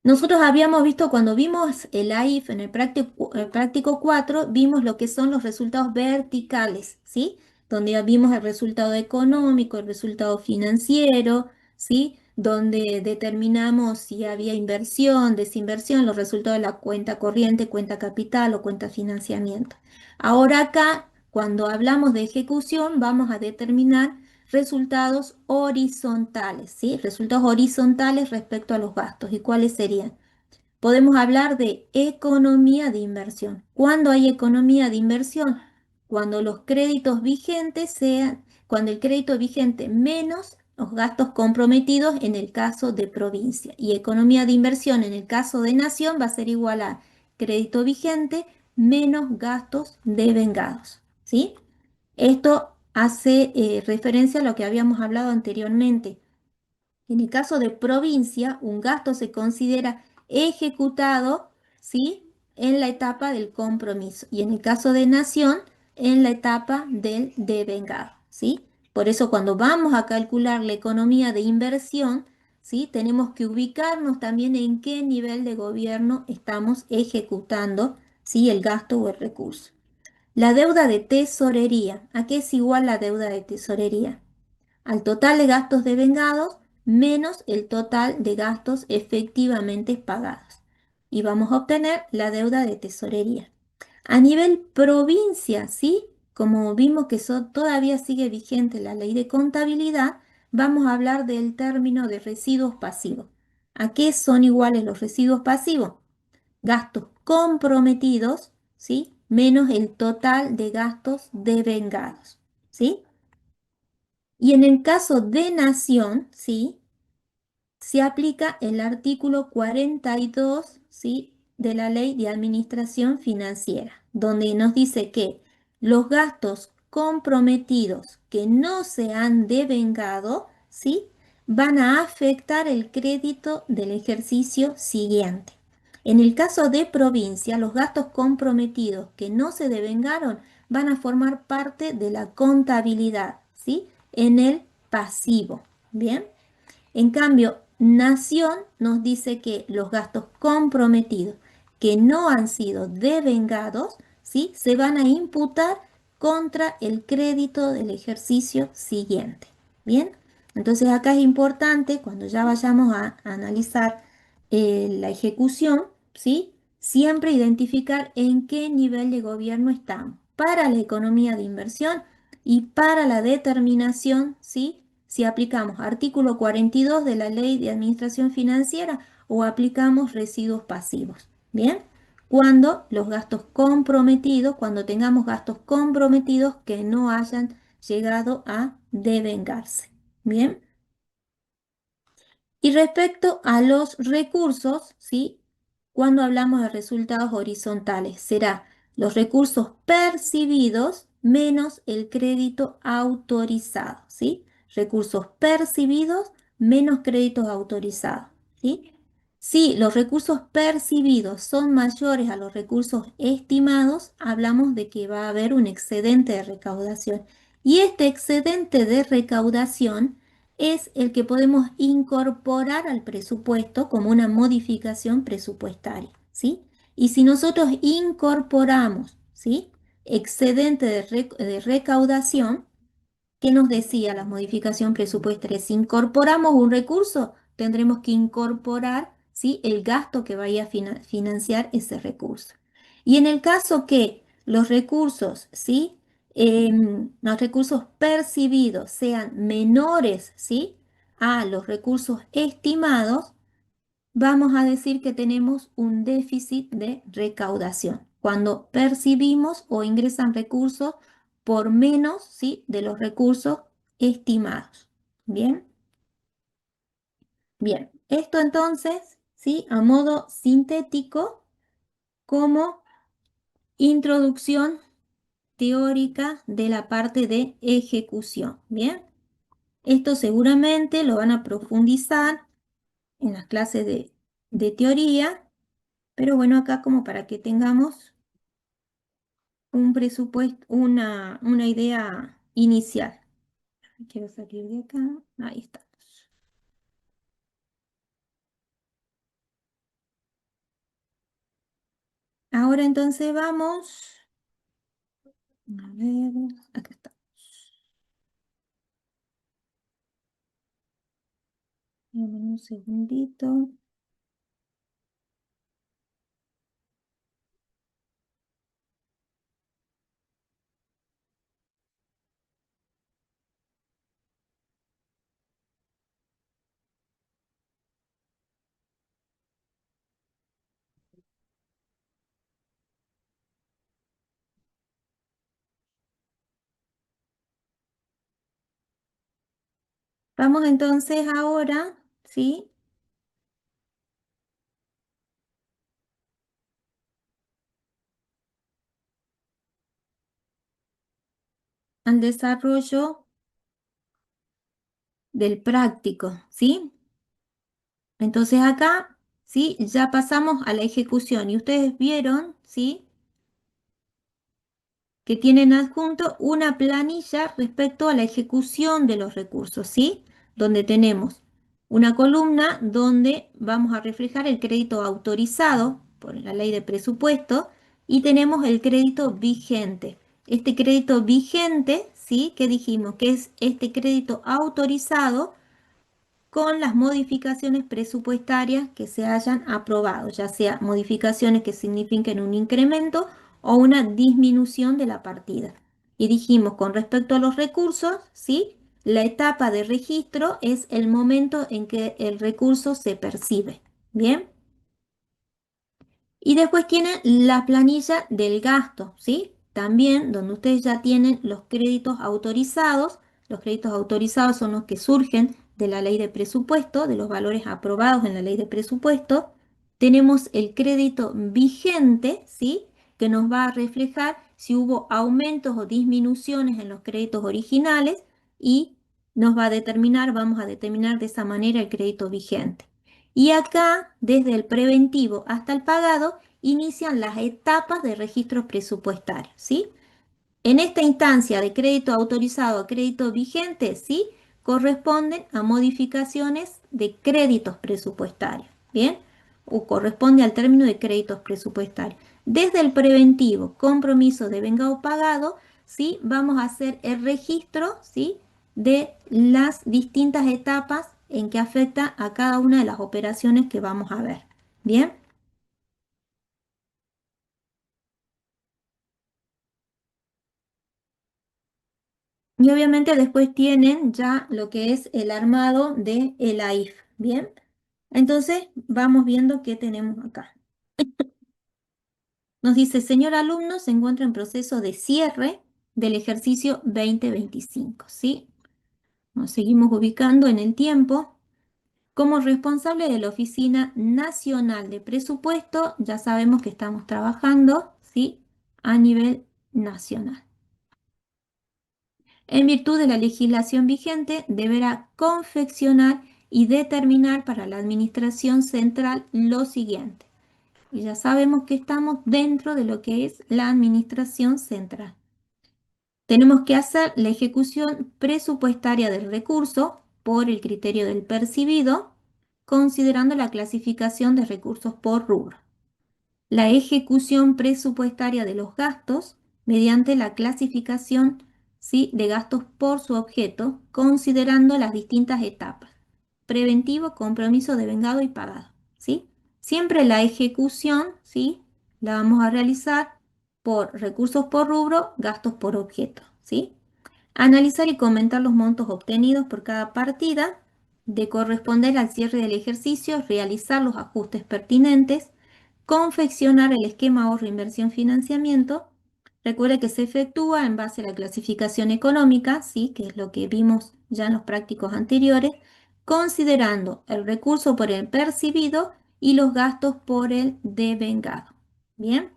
Nosotros habíamos visto cuando vimos el AIF en el práctico 4, vimos lo que son los resultados verticales, ¿sí? Donde vimos el resultado económico, el resultado financiero, ¿sí? Donde determinamos si había inversión, desinversión, los resultados de la cuenta corriente, cuenta capital o cuenta financiamiento. Ahora acá, cuando hablamos de ejecución, vamos a determinar resultados horizontales, ¿sí? Resultados horizontales respecto a los gastos. ¿Y cuáles serían? Podemos hablar de economía de inversión. ¿Cuándo hay economía de inversión? Cuando los créditos vigentes cuando el crédito vigente menos los gastos comprometidos en el caso de provincia. Y economía de inversión en el caso de nación va a ser igual a crédito vigente menos gastos devengados, ¿sí? Esto hace referencia a lo que habíamos hablado anteriormente. En el caso de provincia, un gasto se considera ejecutado, ¿sí? en la etapa del compromiso y en el caso de nación, en la etapa del devengado, ¿sí? Por eso cuando vamos a calcular la economía de inversión, ¿sí? tenemos que ubicarnos también en qué nivel de gobierno estamos ejecutando, ¿sí? el gasto o el recurso. La deuda de tesorería. ¿A qué es igual la deuda de tesorería? Al total de gastos devengados menos el total de gastos efectivamente pagados. Y vamos a obtener la deuda de tesorería. A nivel provincia, ¿sí? Como vimos que todavía sigue vigente la ley de contabilidad, vamos a hablar del término de residuos pasivos. ¿A qué son iguales los residuos pasivos? Gastos comprometidos, ¿sí? Menos el total de gastos devengados, ¿sí? Y en el caso de nación, ¿sí? Se aplica el artículo 42, ¿sí? de la Ley de Administración Financiera, donde nos dice que los gastos comprometidos que no se han devengado, ¿sí? van a afectar el crédito del ejercicio siguiente. En el caso de provincia, los gastos comprometidos que no se devengaron van a formar parte de la contabilidad, ¿sí? En el pasivo. Bien. En cambio, Nación nos dice que los gastos comprometidos que no han sido devengados, ¿sí? Se van a imputar contra el crédito del ejercicio siguiente. Bien, entonces acá es importante cuando ya vayamos a analizar la ejecución, ¿sí? Siempre identificar en qué nivel de gobierno estamos para la economía de inversión y para la determinación, ¿sí? Si aplicamos artículo 42 de la Ley de Administración Financiera o aplicamos residuos pasivos. Bien, cuando los gastos comprometidos, cuando tengamos gastos comprometidos que no hayan llegado a devengarse. Bien. Y respecto a los recursos, ¿sí? Cuando hablamos de resultados horizontales, será los recursos percibidos menos el crédito autorizado, ¿sí? Recursos percibidos menos créditos autorizados, ¿sí? Si los recursos percibidos son mayores a los recursos estimados, hablamos de que va a haber un excedente de recaudación. Y este excedente de recaudación es el que podemos incorporar al presupuesto como una modificación presupuestaria, ¿sí? Y si nosotros incorporamos, ¿sí? Excedente de recaudación, ¿qué nos decía la modificación presupuestaria? Si incorporamos un recurso, tendremos que incorporar, ¿sí? El gasto que vaya a financiar ese recurso. Y en el caso que los recursos, ¿sí? Los recursos percibidos sean menores, ¿sí? A los recursos estimados, vamos a decir que tenemos un déficit de recaudación. Cuando percibimos o ingresan recursos por menos, ¿sí? De los recursos estimados. Bien, bien. Esto entonces, ¿sí? A modo sintético, como introducción teórica de la parte de ejecución. Bien, esto seguramente lo van a profundizar en las clases de teoría, pero bueno, acá como para que tengamos un presupuesto, una idea inicial. Quiero salir de acá. Ahí está. Ahora entonces vamos. A ver, acá está. Dame un segundito. Vamos entonces ahora, ¿sí? Al desarrollo del práctico, ¿sí? Entonces acá, ¿sí? Ya pasamos a la ejecución y ustedes vieron, ¿sí? Que tienen adjunto una planilla respecto a la ejecución de los recursos, ¿sí? Donde tenemos una columna donde vamos a reflejar el crédito autorizado por la ley de presupuesto y tenemos el crédito vigente. Este crédito vigente, ¿sí? Que dijimos que es este crédito autorizado con las modificaciones presupuestarias que se hayan aprobado, ya sea modificaciones que signifiquen un incremento o una disminución de la partida. Y dijimos, con respecto a los recursos, ¿sí? La etapa de registro es el momento en que el recurso se percibe. Bien. Y después tienen la planilla del gasto, ¿sí? También donde ustedes ya tienen los créditos autorizados. Los créditos autorizados son los que surgen de la ley de presupuesto, de los valores aprobados en la ley de presupuesto. Tenemos el crédito vigente, ¿sí? Que nos va a reflejar si hubo aumentos o disminuciones en los créditos originales y nos va a determinar, vamos a determinar de esa manera el crédito vigente. Y acá, desde el preventivo hasta el pagado, inician las etapas de registros presupuestarios, ¿sí? En esta instancia de crédito autorizado a crédito vigente, ¿sí? Corresponden a modificaciones de créditos presupuestarios, ¿bien? O corresponde al término de créditos presupuestarios. Desde el preventivo, compromiso de vengado pagado, ¿sí? Vamos a hacer el registro, ¿sí? De las distintas etapas en que afecta a cada una de las operaciones que vamos a ver, ¿bien? Y obviamente después tienen ya lo que es el armado de el AIF, ¿bien? Entonces vamos viendo qué tenemos acá. Nos dice, señor alumno, se encuentra en proceso de cierre del ejercicio 2025, ¿sí? Nos seguimos ubicando en el tiempo. Como responsable de la Oficina Nacional de Presupuesto, ya sabemos que estamos trabajando, ¿sí? A nivel nacional. En virtud de la legislación vigente, deberá confeccionar y determinar para la Administración Central lo siguiente. Y ya sabemos que estamos dentro de lo que es la Administración Central. Tenemos que hacer la ejecución presupuestaria del recurso por el criterio del percibido, considerando la clasificación de recursos por rubro. La ejecución presupuestaria de los gastos mediante la clasificación, ¿sí? De gastos por su objeto, considerando las distintas etapas: preventivo, compromiso, devengado y pagado, ¿sí? Siempre la ejecución, ¿sí? La vamos a realizar por recursos por rubro, gastos por objeto, ¿sí? Analizar y comentar los montos obtenidos por cada partida, de corresponder al cierre del ejercicio, realizar los ajustes pertinentes, confeccionar el esquema ahorro inversión financiamiento. Recuerde que se efectúa en base a la clasificación económica, ¿sí? Que es lo que vimos ya en los prácticos anteriores, considerando el recurso por el percibido y los gastos por el devengado. Bien.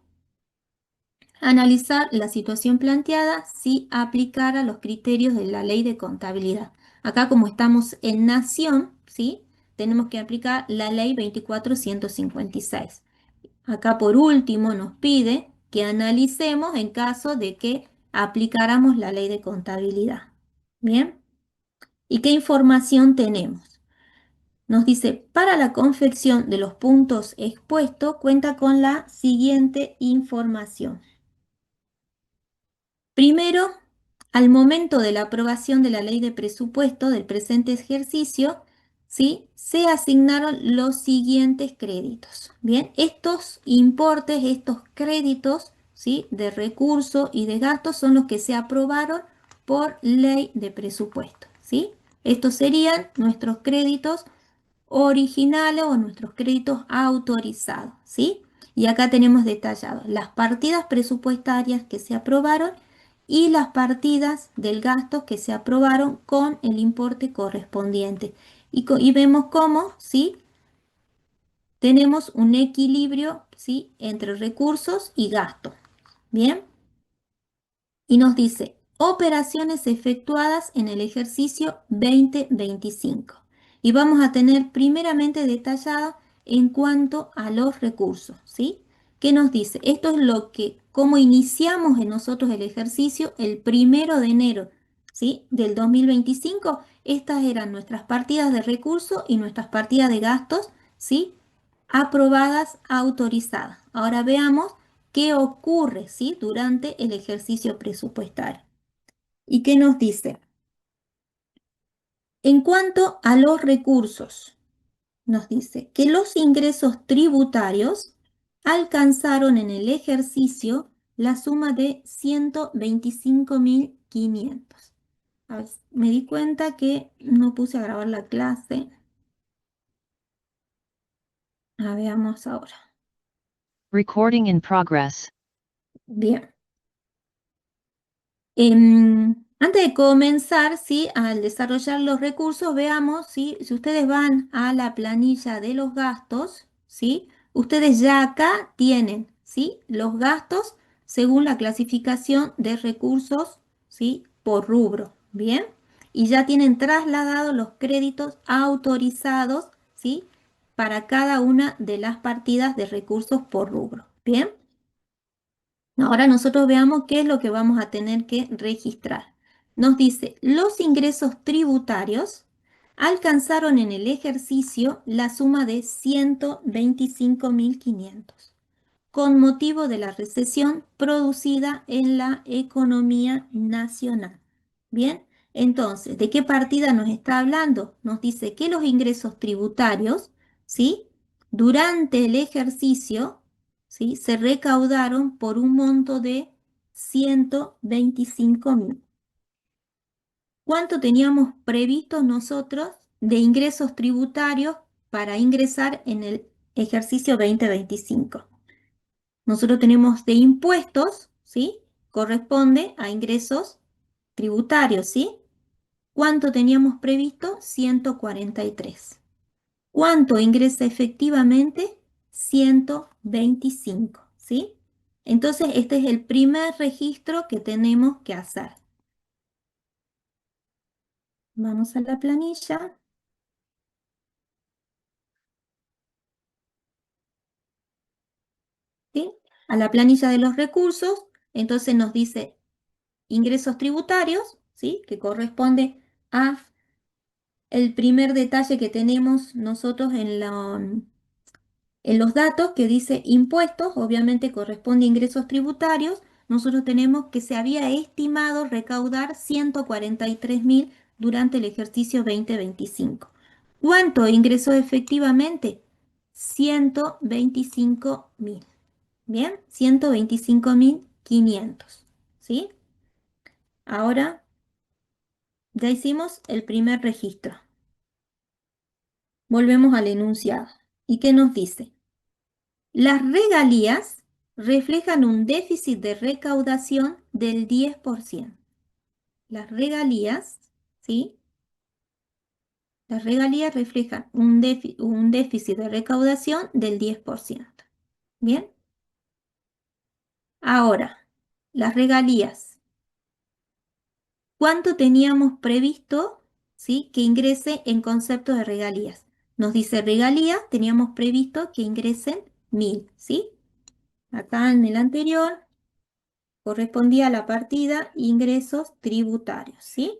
Analizar la situación planteada si aplicara los criterios de la ley de contabilidad. Acá, como estamos en nación, ¿sí? Tenemos que aplicar la ley 24.156. Acá, por último, nos pide que analicemos en caso de que aplicáramos la ley de contabilidad. Bien. ¿Y qué información tenemos? Nos dice, para la confección de los puntos expuestos, cuenta con la siguiente información. Primero, al momento de la aprobación de la ley de presupuesto del presente ejercicio, ¿sí? Se asignaron los siguientes créditos. Bien, estos importes, estos créditos, ¿sí? De recursos y de gastos son los que se aprobaron por ley de presupuesto, ¿sí? Estos serían nuestros créditos originales o nuestros créditos autorizados, ¿sí? Y acá tenemos detallados las partidas presupuestarias que se aprobaron y las partidas del gasto que se aprobaron con el importe correspondiente. Y vemos cómo, ¿sí? Tenemos un equilibrio, ¿sí? Entre recursos y gastos. Bien. Y nos dice, operaciones efectuadas en el ejercicio 2025. Y vamos a tener primeramente detallado en cuanto a los recursos, ¿sí? ¿Qué nos dice? Esto es lo que, como iniciamos en nosotros el ejercicio el 1 de enero, ¿sí? Del 2025, estas eran nuestras partidas de recursos y nuestras partidas de gastos, ¿sí? Aprobadas, autorizadas. Ahora veamos qué ocurre, ¿sí? Durante el ejercicio presupuestario. ¿Y qué nos dice? En cuanto a los recursos, nos dice que los ingresos tributarios alcanzaron en el ejercicio la suma de 125.500. A ver, me di cuenta que no puse a grabar la clase. Veamos ahora. Recording in progress. Bien. Antes de comenzar, ¿sí? Al desarrollar los recursos, veamos, ¿sí? Si ustedes van a la planilla de los gastos, ¿sí? Ustedes ya acá tienen, ¿sí? Los gastos según la clasificación de recursos, ¿sí? Por rubro, ¿bien? Y ya tienen trasladados los créditos autorizados, ¿sí? Para cada una de las partidas de recursos por rubro, ¿bien? Ahora nosotros veamos qué es lo que vamos a tener que registrar. Nos dice, los ingresos tributarios alcanzaron en el ejercicio la suma de 125.500 con motivo de la recesión producida en la economía nacional. Bien, entonces, ¿de qué partida nos está hablando? Nos dice que los ingresos tributarios, ¿sí? Durante el ejercicio, ¿sí? Se recaudaron por un monto de 125.000. ¿Cuánto teníamos previsto nosotros de ingresos tributarios para ingresar en el ejercicio 2025? Nosotros tenemos de impuestos, ¿sí? Corresponde a ingresos tributarios, ¿sí? ¿Cuánto teníamos previsto? 143. ¿Cuánto ingresa efectivamente? 125, ¿sí? Entonces, este es el primer registro que tenemos que hacer. Vamos a la planilla, ¿sí? A la planilla de los recursos, entonces nos dice ingresos tributarios, ¿sí? Que corresponde a el primer detalle que tenemos nosotros en los datos que dice impuestos, obviamente corresponde a ingresos tributarios, nosotros tenemos que se había estimado recaudar 143.000 durante el ejercicio 2025. ¿Cuánto ingresó efectivamente? 125.000. Bien, 125.500. ¿Sí? Ahora ya hicimos el primer registro. Volvemos al enunciado. ¿Y qué nos dice? Las regalías reflejan un déficit de recaudación del 10%. Las regalías, ¿sí? Las regalías reflejan un déficit de recaudación del 10%. Bien. Ahora, las regalías. ¿Cuánto teníamos previsto, ¿sí? Que ingrese en concepto de regalías? Nos dice regalías, teníamos previsto que ingresen 1.000, ¿sí? Acá en el anterior correspondía a la partida ingresos tributarios, ¿sí?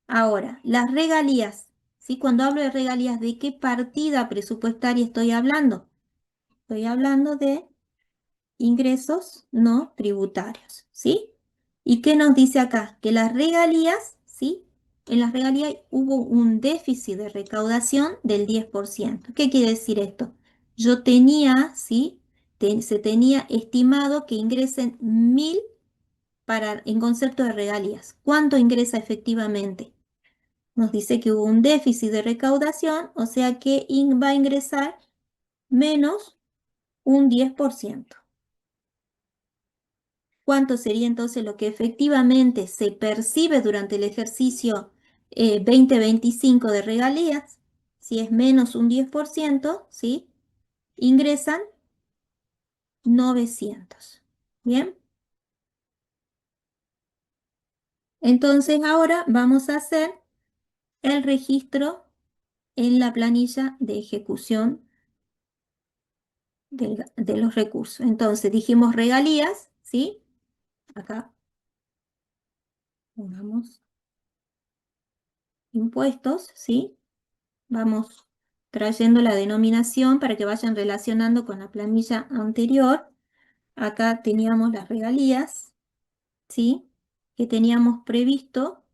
Ahora, las regalías, ¿sí? Cuando hablo de regalías, ¿de qué partida presupuestaria estoy hablando? Estoy hablando de ingresos no tributarios, ¿sí? ¿Y qué nos dice acá? Que las regalías, ¿sí? En las regalías hubo un déficit de recaudación del 10%. ¿Qué quiere decir esto? Yo tenía, ¿sí? Se tenía estimado que ingresen 1.000 en concepto de regalías. ¿Cuánto ingresa efectivamente? Nos dice que hubo un déficit de recaudación, o sea que va a ingresar menos un 10%. ¿Cuánto sería entonces lo que efectivamente se percibe durante el ejercicio 2025 de regalías? Si es menos un 10%, ¿sí? Ingresan 900. Bien, entonces ahora vamos a hacer el registro en la planilla de ejecución de los recursos. Entonces dijimos regalías, ¿sí? Acá pongamos impuestos, ¿sí? Vamos trayendo la denominación para que vayan relacionando con la planilla anterior. Acá teníamos las regalías, ¿sí? Que teníamos previsto,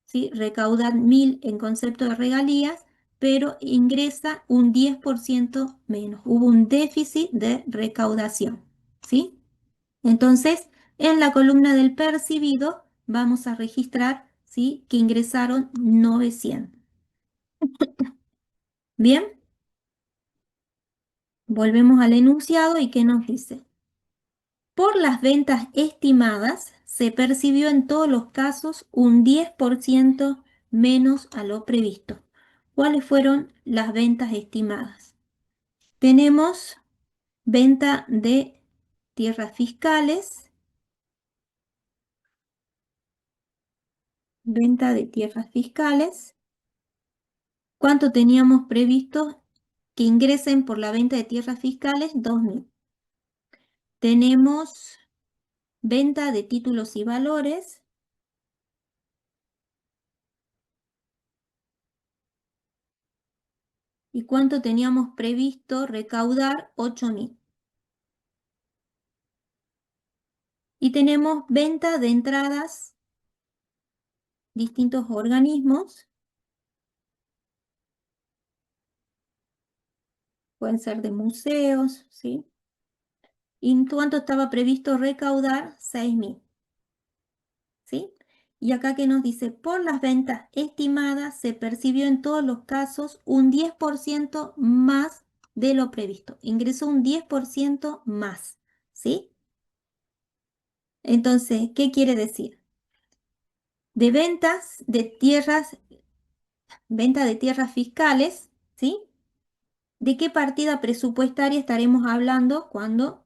¿sí? Recaudar 1.000 en concepto de regalías, pero ingresa un 10% menos. Hubo un déficit de recaudación, ¿sí? Entonces, en la columna del percibido vamos a registrar, ¿sí? Que ingresaron 900. Bien, volvemos al enunciado y ¿qué nos dice? Por las ventas estimadas, se percibió en todos los casos un 10% menos a lo previsto. ¿Cuáles fueron las ventas estimadas? Tenemos venta de tierras fiscales, venta de tierras fiscales. ¿Cuánto teníamos previsto que ingresen por la venta de tierras fiscales? 2.000. Tenemos venta de títulos y valores. ¿Y cuánto teníamos previsto recaudar? 8.000. Y tenemos venta de entradas, distintos organismos, pueden ser de museos, ¿sí? ¿Y cuánto estaba previsto recaudar? 6.000, ¿sí? Y acá que nos dice, por las ventas estimadas se percibió en todos los casos un 10% más de lo previsto. Ingresó un 10% más, ¿sí? Entonces, ¿qué quiere decir? De ventas de tierras, venta de tierras fiscales, ¿sí? ¿De qué partida presupuestaria estaremos hablando cuando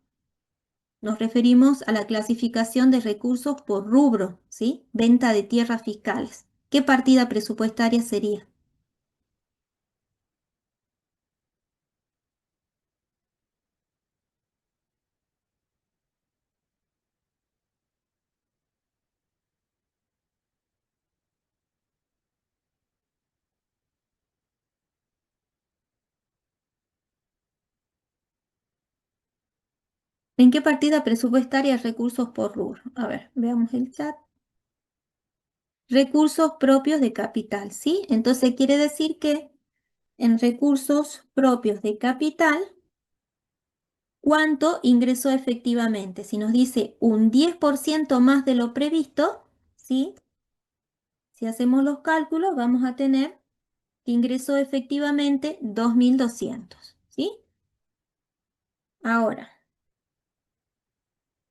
nos referimos a la clasificación de recursos por rubro, ¿sí? Venta de tierras fiscales. ¿Qué partida presupuestaria sería? ¿En qué partida presupuestaria recursos por rubro? A ver, veamos el chat. Recursos propios de capital, ¿sí? Entonces quiere decir que en recursos propios de capital, ¿cuánto ingresó efectivamente? Si nos dice un 10% más de lo previsto, ¿sí? Si hacemos los cálculos, vamos a tener que ingresó efectivamente 2.200, ¿sí? Ahora,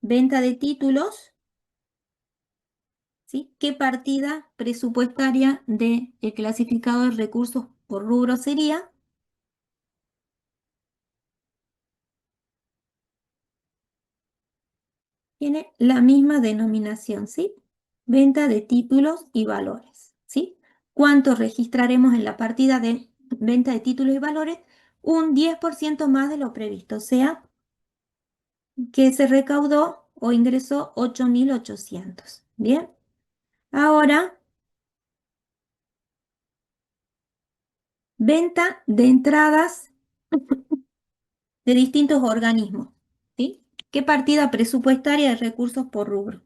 venta de títulos, ¿sí? ¿Qué partida presupuestaria del clasificado de recursos por rubro sería? Tiene la misma denominación, ¿sí? Venta de títulos y valores, ¿sí? ¿Cuánto registraremos en la partida de venta de títulos y valores? Un 10% más de lo previsto, o sea, que se recaudó o ingresó 8.800. Bien, ahora venta de entradas de distintos organismos, ¿sí? ¿Qué partida presupuestaria de recursos por rubro?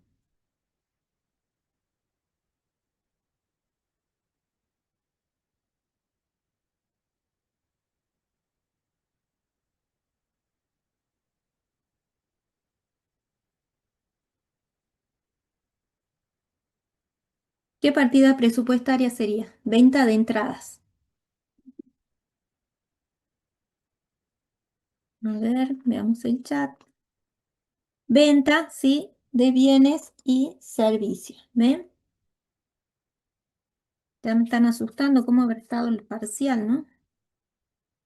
¿Qué partida presupuestaria sería? Venta de entradas. A ver, veamos el chat. Venta, ¿sí? De bienes y servicios. ¿Ven? Ya me están asustando cómo haber estado el parcial, ¿no?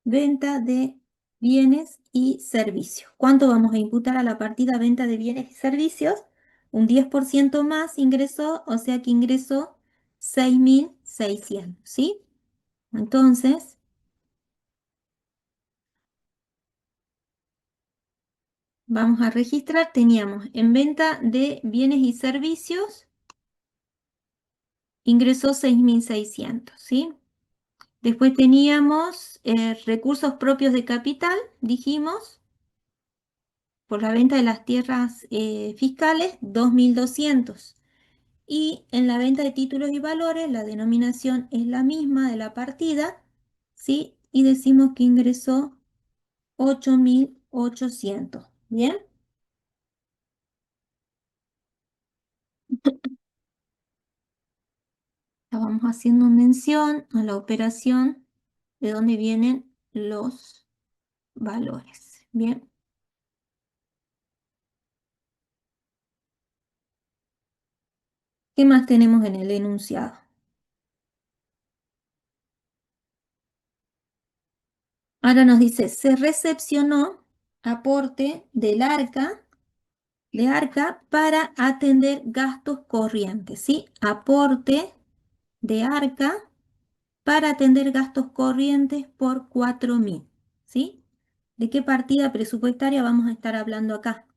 Venta de bienes y servicios. ¿Cuánto vamos a imputar a la partida venta de bienes y servicios? Un 10% más ingresó, o sea que ingresó 6.600, ¿sí? Entonces, vamos a registrar, teníamos en venta de bienes y servicios, ingresó 6.600, ¿sí? Después teníamos recursos propios de capital, dijimos, por la venta de las tierras fiscales, 2.200. Y en la venta de títulos y valores, la denominación es la misma de la partida, ¿sí? Y decimos que ingresó 8.800. ¿Bien? Estábamos haciendo mención a la operación de dónde vienen los valores. Bien. ¿Qué más tenemos en el enunciado? Ahora nos dice, se recepcionó aporte de ARCA para atender gastos corrientes, ¿sí? Aporte de ARCA para atender gastos corrientes por 4.000, ¿sí? ¿De qué partida presupuestaria vamos a estar hablando acá?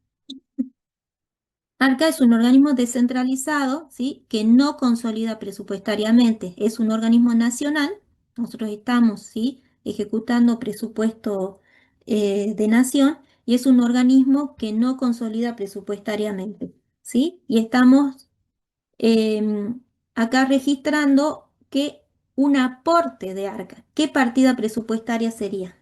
ARCA es un organismo descentralizado, ¿sí? Que no consolida presupuestariamente, es un organismo nacional. Nosotros estamos, ¿sí? ejecutando presupuesto de nación y es un organismo que no consolida presupuestariamente, ¿sí? Y estamos acá registrando que un aporte de ARCA, ¿qué partida presupuestaria sería?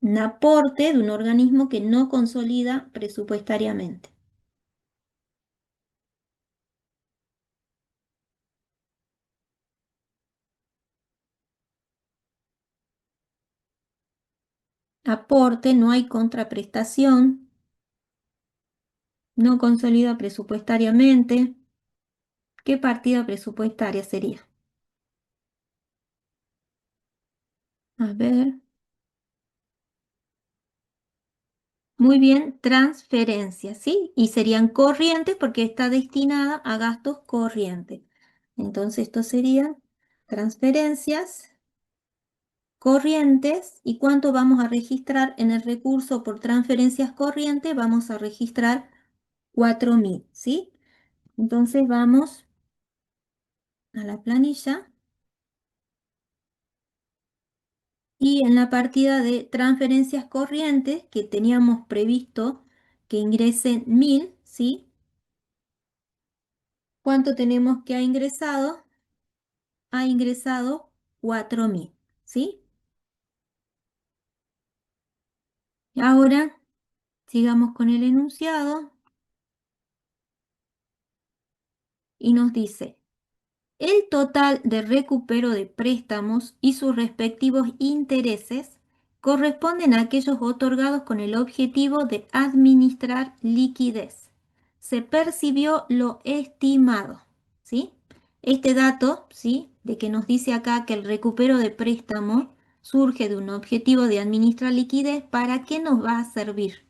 Un aporte de un organismo que no consolida presupuestariamente. Aporte, no hay contraprestación, no consolida presupuestariamente. ¿Qué partida presupuestaria sería? A ver, muy bien, transferencias, ¿sí? Y serían corrientes porque está destinada a gastos corrientes. Entonces, esto serían transferencias corrientes. ¿Y cuánto vamos a registrar en el recurso por transferencias corrientes? Vamos a registrar 4.000, ¿sí? Entonces, vamos a la planilla. Y en la partida de transferencias corrientes que teníamos previsto que ingresen 1.000, ¿sí? ¿Cuánto tenemos que ha ingresado? Ha ingresado 4.000, ¿sí? Ahora sigamos con el enunciado y nos dice, el total de recupero de préstamos y sus respectivos intereses corresponden a aquellos otorgados con el objetivo de administrar liquidez. Se percibió lo estimado, ¿sí? Este dato, ¿sí? De que nos dice acá que el recupero de préstamo surge de un objetivo de administrar liquidez, ¿para qué nos va a servir?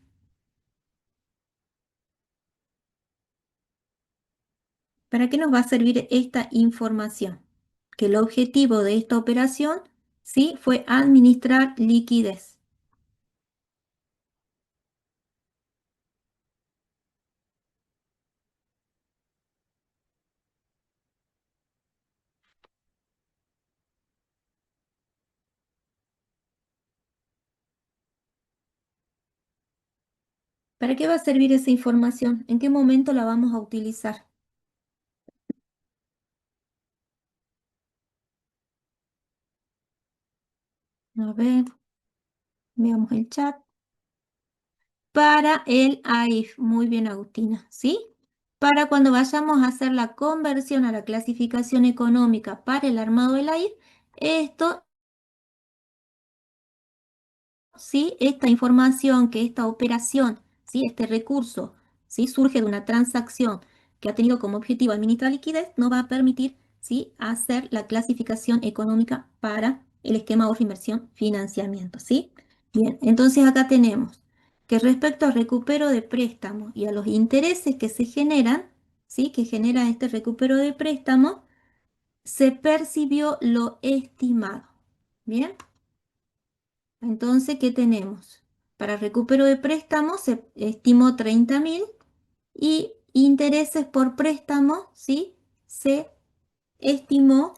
¿Para qué nos va a servir esta información? Que el objetivo de esta operación, sí, fue administrar liquidez. ¿Para qué va a servir esa información? ¿En qué momento la vamos a utilizar? A ver, veamos el chat. Para el AIF, muy bien, Agustina, ¿sí? Para cuando vayamos a hacer la conversión a la clasificación económica para el armado del AIF, esto, ¿sí? Esta información, que esta operación, ¿sí? Este recurso, ¿sí? Surge de una transacción que ha tenido como objetivo administrar liquidez, nos va a permitir, ¿sí? Hacer la clasificación económica para el esquema ahorro inversión financiamiento, ¿sí? Bien, entonces acá tenemos que respecto al recupero de préstamos y a los intereses que se generan, ¿sí? Que genera este recupero de préstamos, se percibió lo estimado. Bien. Entonces, ¿qué tenemos? Para recupero de préstamos se estimó 30.000 y intereses por préstamo, ¿sí? Se estimó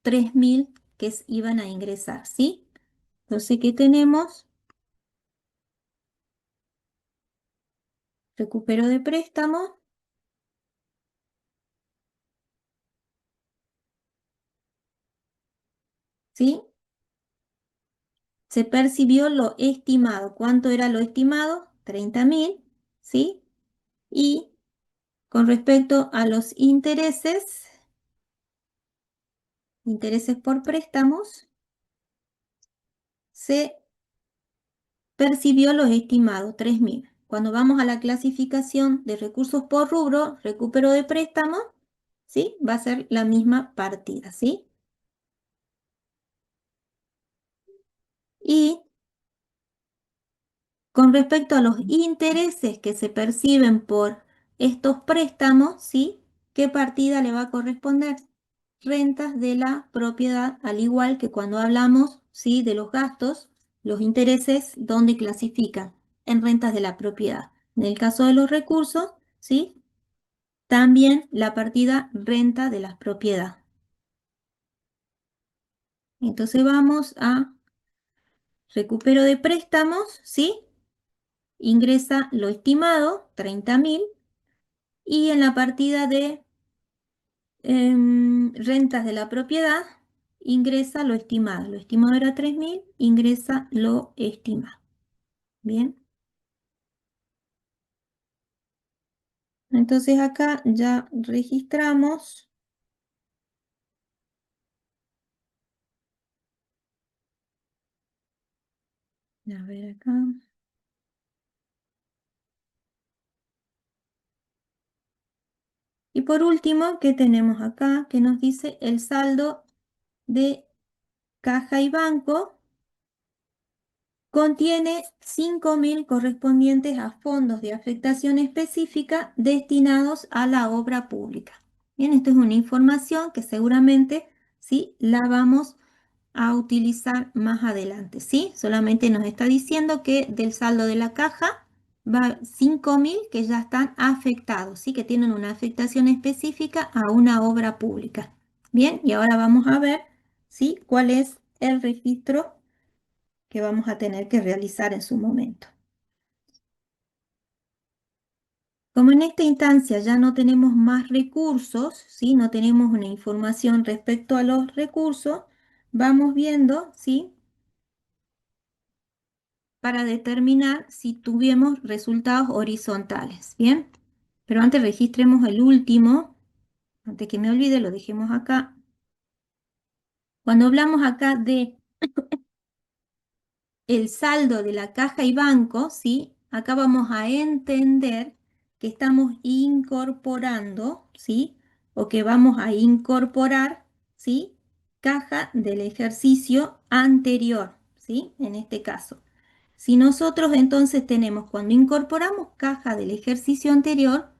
3.000 que iban a ingresar, ¿sí? Entonces, ¿qué tenemos? Recupero de préstamo, ¿sí? Se percibió lo estimado. ¿Cuánto era lo estimado? 30.000, ¿sí? Y con respecto a los intereses por préstamos, se percibió los estimados, 3.000. Cuando vamos a la clasificación de recursos por rubro, recupero de préstamo, ¿sí? Va a ser la misma partida, ¿sí? Y con respecto a los intereses que se perciben por estos préstamos, ¿sí? ¿Qué partida le va a corresponder? Rentas de la propiedad, al igual que cuando hablamos, ¿sí? De los gastos, los intereses, ¿dónde clasifican? En rentas de la propiedad. En el caso de los recursos, ¿sí? También la partida renta de las propiedades. Entonces vamos a recupero de préstamos, ¿sí? Ingresa lo estimado, 30.000, y en la partida de rentas de la propiedad, ingresa lo estimado. Lo estimado era 3.000, ingresa lo estimado. Bien, entonces acá ya registramos. A ver acá. Y por último, ¿qué tenemos acá? Que nos dice el saldo de caja y banco. Contiene 5.000 correspondientes a fondos de afectación específica destinados a la obra pública. Bien, esto es una información que seguramente sí la vamos a utilizar más adelante, ¿sí? Solamente nos está diciendo que del saldo de la caja va 5.000 que ya están afectados, ¿sí? Que tienen una afectación específica a una obra pública. Bien, y ahora vamos a ver, ¿sí? ¿Cuál es el registro que vamos a tener que realizar en su momento? Como en esta instancia ya no tenemos más recursos, ¿sí? No tenemos una información respecto a los recursos, vamos viendo, ¿sí? Para determinar si tuvimos resultados horizontales, ¿bien? Pero antes registremos el último, antes que me olvide, lo dejemos acá. Cuando hablamos acá de el saldo de la caja y banco, ¿sí? Acá vamos a entender que estamos incorporando, ¿sí? O que vamos a incorporar, ¿sí? Caja del ejercicio anterior, ¿sí? En este caso. Si nosotros entonces tenemos, cuando incorporamos caja del ejercicio anterior,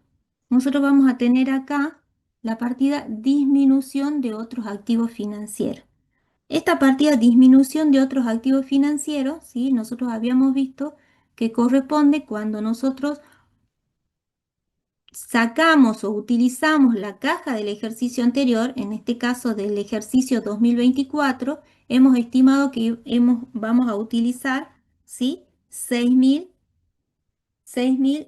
nosotros vamos a tener acá la partida disminución de otros activos financieros. Esta partida disminución de otros activos financieros, ¿sí? Nosotros habíamos visto que corresponde cuando nosotros sacamos o utilizamos la caja del ejercicio anterior, en este caso del ejercicio 2024, hemos estimado que vamos a utilizar, ¿sí? 6.000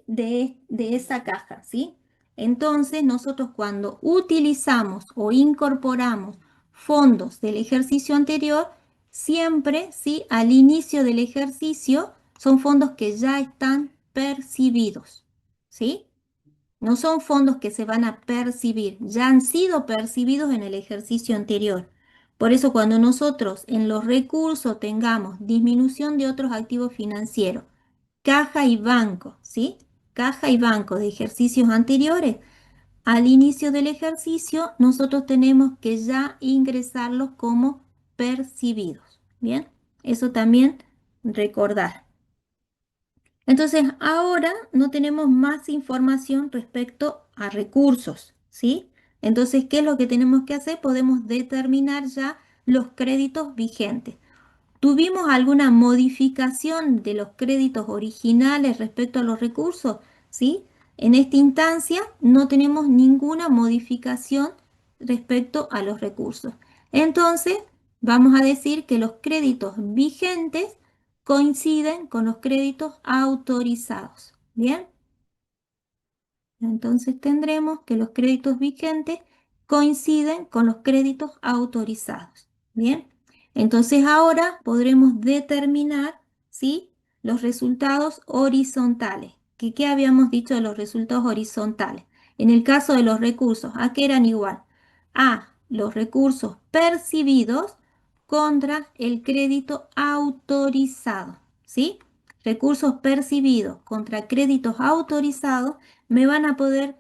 de esa caja, ¿sí? Entonces, nosotros cuando utilizamos o incorporamos fondos del ejercicio anterior, siempre, ¿sí? Al inicio del ejercicio son fondos que ya están percibidos, ¿sí? No son fondos que se van a percibir, ya han sido percibidos en el ejercicio anterior. Por eso cuando nosotros en los recursos tengamos disminución de otros activos financieros, caja y banco, ¿sí? Caja y banco de ejercicios anteriores, al inicio del ejercicio nosotros tenemos que ya ingresarlos como percibidos, ¿bien? Eso también recordar. Entonces, ahora no tenemos más información respecto a recursos, ¿sí? Entonces, ¿qué es lo que tenemos que hacer? Podemos determinar ya los créditos vigentes. ¿Tuvimos alguna modificación de los créditos originales respecto a los recursos? ¿Sí? En esta instancia no tenemos ninguna modificación respecto a los recursos. Entonces, vamos a decir que los créditos vigentes coinciden con los créditos autorizados. ¿Bien? Entonces tendremos que los créditos vigentes coinciden con los créditos autorizados. Bien, entonces ahora podremos determinar, ¿sí? Los resultados horizontales. ¿Qué habíamos dicho de los resultados horizontales? En el caso de los recursos, ¿a qué eran igual? A los recursos percibidos contra el crédito autorizado. ¿Sí? Recursos percibidos contra créditos autorizados me van a poder,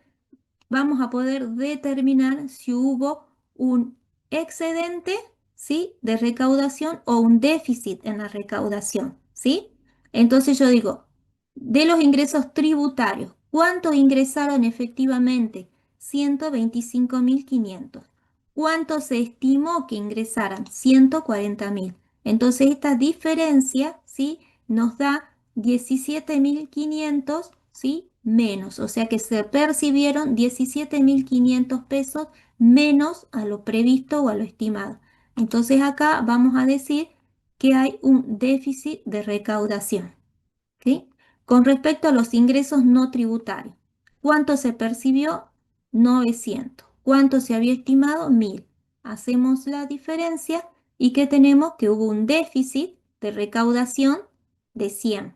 vamos a poder determinar si hubo un excedente, ¿sí? De recaudación o un déficit en la recaudación, ¿sí? Entonces yo digo, de los ingresos tributarios, ¿cuántos ingresaron efectivamente? 125.500. ¿Cuánto se estimó que ingresaran? 140.000. Entonces esta diferencia, ¿sí? Nos da 17.500, ¿sí? Menos, o sea que se percibieron 17.500 pesos menos a lo previsto o a lo estimado. Entonces acá vamos a decir que hay un déficit de recaudación. ¿Sí? Con respecto a los ingresos no tributarios, ¿cuánto se percibió? 900. ¿Cuánto se había estimado? 1000. Hacemos la diferencia y que tenemos que hubo un déficit de recaudación de 100.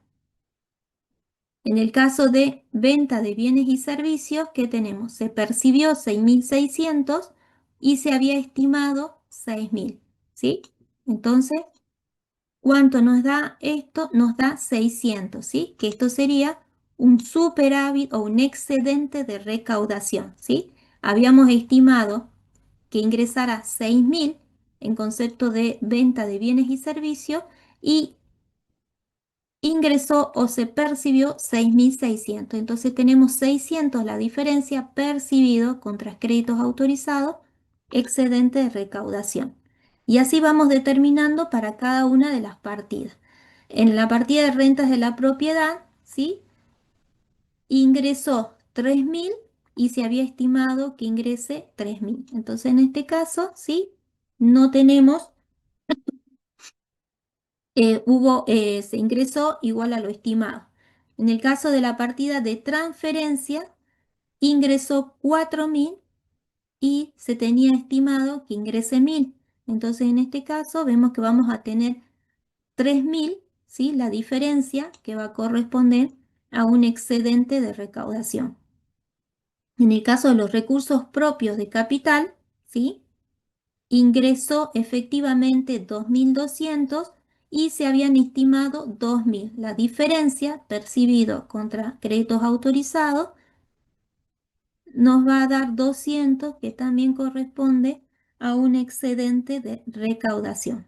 En el caso de venta de bienes y servicios, ¿qué tenemos? Se percibió 6.600 y se había estimado 6.000. ¿Sí? Entonces, ¿cuánto nos da esto? Nos da 600, ¿sí? Que esto sería un superávit o un excedente de recaudación, ¿sí? Habíamos estimado que ingresara 6.000 en concepto de venta de bienes y servicios y ingresó o se percibió 6.600. Entonces tenemos 600 la diferencia percibido contra créditos autorizados, excedente de recaudación. Y así vamos determinando para cada una de las partidas. En la partida de rentas de la propiedad, ¿sí? Ingresó 3.000 y se había estimado que ingrese 3.000. Entonces en este caso, ¿sí? No tenemos se ingresó igual a lo estimado. En el caso de la partida de transferencia, ingresó 4.000 y se tenía estimado que ingrese 1.000. Entonces, en este caso, vemos que vamos a tener 3.000, ¿sí? La diferencia que va a corresponder a un excedente de recaudación. En el caso de los recursos propios de capital, ¿sí? Ingresó efectivamente 2.200 y se habían estimado 2.000. La diferencia percibido contra créditos autorizados nos va a dar 200, que también corresponde a un excedente de recaudación.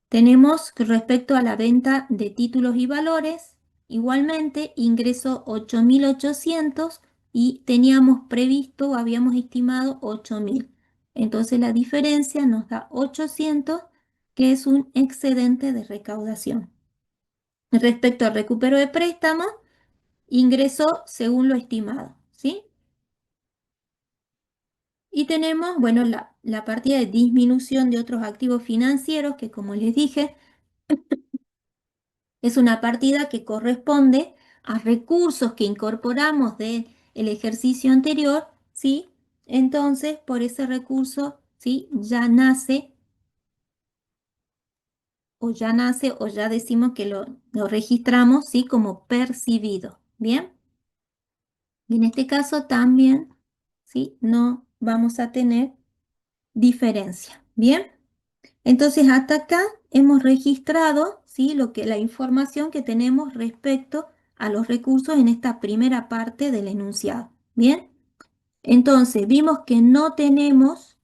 Tenemos que respecto a la venta de títulos y valores, igualmente ingresó 8.800 y teníamos previsto o habíamos estimado 8.000. Entonces la diferencia nos da 800, que es un excedente de recaudación. Respecto al recupero de préstamos, ingresó según lo estimado, ¿sí? Y tenemos, bueno, la partida de disminución de otros activos financieros, que como les dije, es una partida que corresponde a recursos que incorporamos del ejercicio anterior, ¿sí? Entonces, por ese recurso, ¿sí? Ya nace o ya decimos que lo registramos, ¿sí? Como percibido, ¿bien? Y en este caso también, ¿sí? No vamos a tener diferencia, ¿bien? Entonces, hasta acá hemos registrado, ¿sí? La información que tenemos respecto a los recursos en esta primera parte del enunciado. Bien, entonces vimos que no tenemos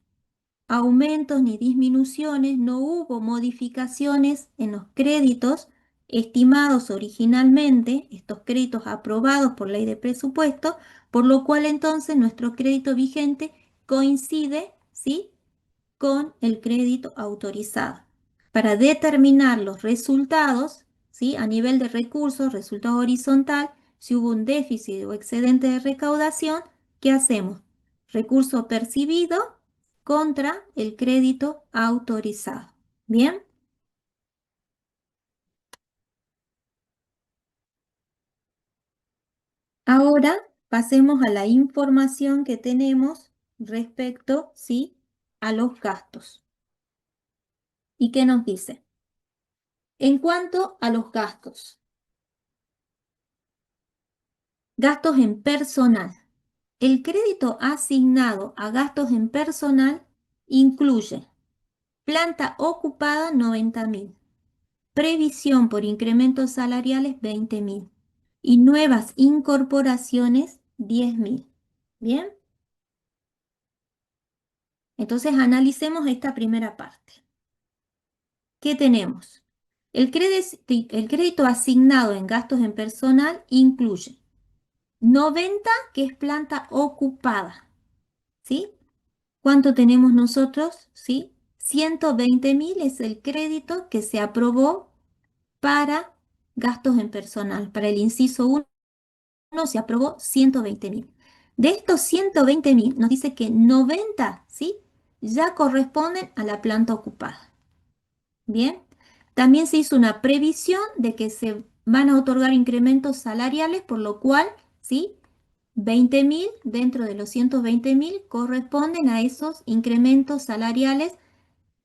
aumentos ni disminuciones, no hubo modificaciones en los créditos estimados originalmente, estos créditos aprobados por ley de presupuesto, por lo cual entonces nuestro crédito vigente coincide, ¿sí? Con el crédito autorizado. Para determinar los resultados, ¿sí? A nivel de recursos, resultado horizontal, si hubo un déficit o excedente de recaudación, ¿qué hacemos? Recurso percibido contra el crédito autorizado. ¿Bien? Ahora pasemos a la información que tenemos respecto, ¿sí? A los gastos. ¿Y qué nos dice? En cuanto a los gastos, gastos en personal. El crédito asignado a gastos en personal incluye planta ocupada 90.000, previsión por incrementos salariales 20.000 y nuevas incorporaciones 10.000. Bien, entonces analicemos esta primera parte. ¿Qué tenemos? El crédito asignado en gastos en personal incluye 90, que es planta ocupada, ¿sí? ¿Cuánto tenemos nosotros? ¿Sí? 120.000 es el crédito que se aprobó para gastos en personal. Para el inciso 1 se aprobó 120.000. De estos 120.000 nos dice que 90, ¿sí? Ya corresponden a la planta ocupada. Bien, También se hizo una previsión de que se van a otorgar incrementos salariales, por lo cual, ¿sí? 20.000 dentro de los 120.000 corresponden a esos incrementos salariales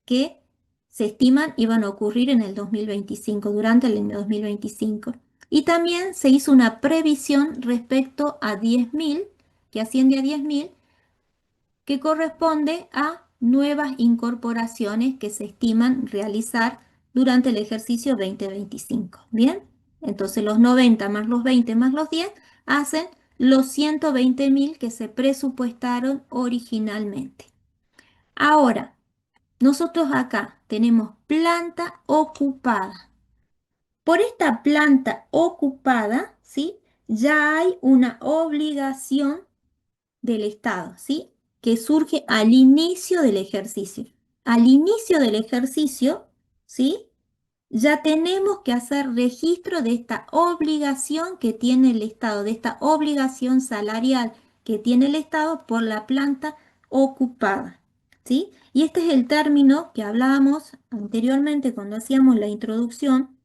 que se estiman iban a ocurrir en el 2025, durante el año 2025. Y también se hizo una previsión respecto a 10.000, que asciende a 10.000, que corresponde a nuevas incorporaciones que se estiman realizar durante el ejercicio 2025. Bien, entonces los 90 más los 20 más los 10 hacen los 120.000 que se presupuestaron originalmente. Ahora, nosotros acá tenemos planta ocupada. Por esta planta ocupada, ¿sí? Ya hay una obligación del Estado, ¿sí? Que surge al inicio del ejercicio. Al inicio del ejercicio, ¿sí? Ya tenemos que hacer registro de esta obligación que tiene el Estado, de esta obligación salarial que tiene el Estado por la planta ocupada, ¿sí? Y este es el término que hablábamos anteriormente cuando hacíamos la introducción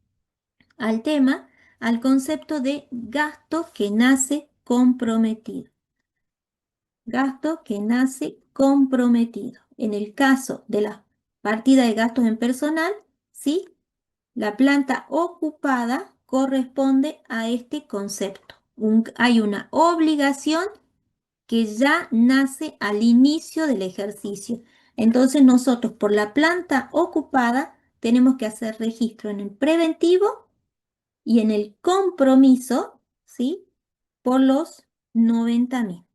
al tema, al concepto de gasto que nace comprometido. Gasto que nace comprometido. En el caso de la partida de gastos en personal, ¿sí? La planta ocupada corresponde a este concepto. Hay una obligación que ya nace al inicio del ejercicio. Entonces nosotros por la planta ocupada tenemos que hacer registro en el preventivo y en el compromiso, ¿sí? Por los 90.000,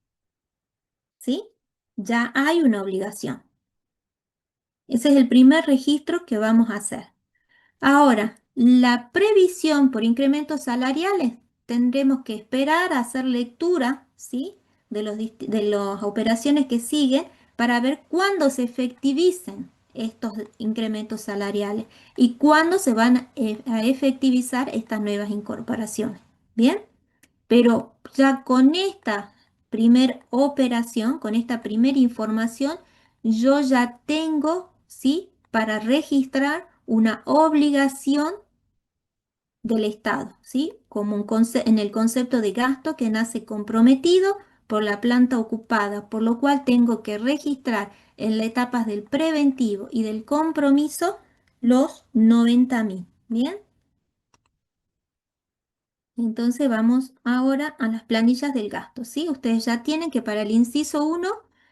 ¿sí? Ya hay una obligación. Ese es el primer registro que vamos a hacer. Ahora, la previsión por incrementos salariales, tendremos que esperar a hacer lectura, ¿sí? De las operaciones que siguen para ver cuándo se efectivicen estos incrementos salariales y cuándo se van a efectivizar estas nuevas incorporaciones. ¿Bien? Pero ya con esta primer operación, con esta primera información, yo ya tengo, ¿sí? Para registrar una obligación del Estado, ¿sí? Como en el concepto de gasto que nace comprometido por la planta ocupada, por lo cual tengo que registrar en las etapas del preventivo y del compromiso los 90.000. ¿Bien? Entonces vamos ahora a las planillas del gasto, ¿sí? Ustedes ya tienen que para el inciso 1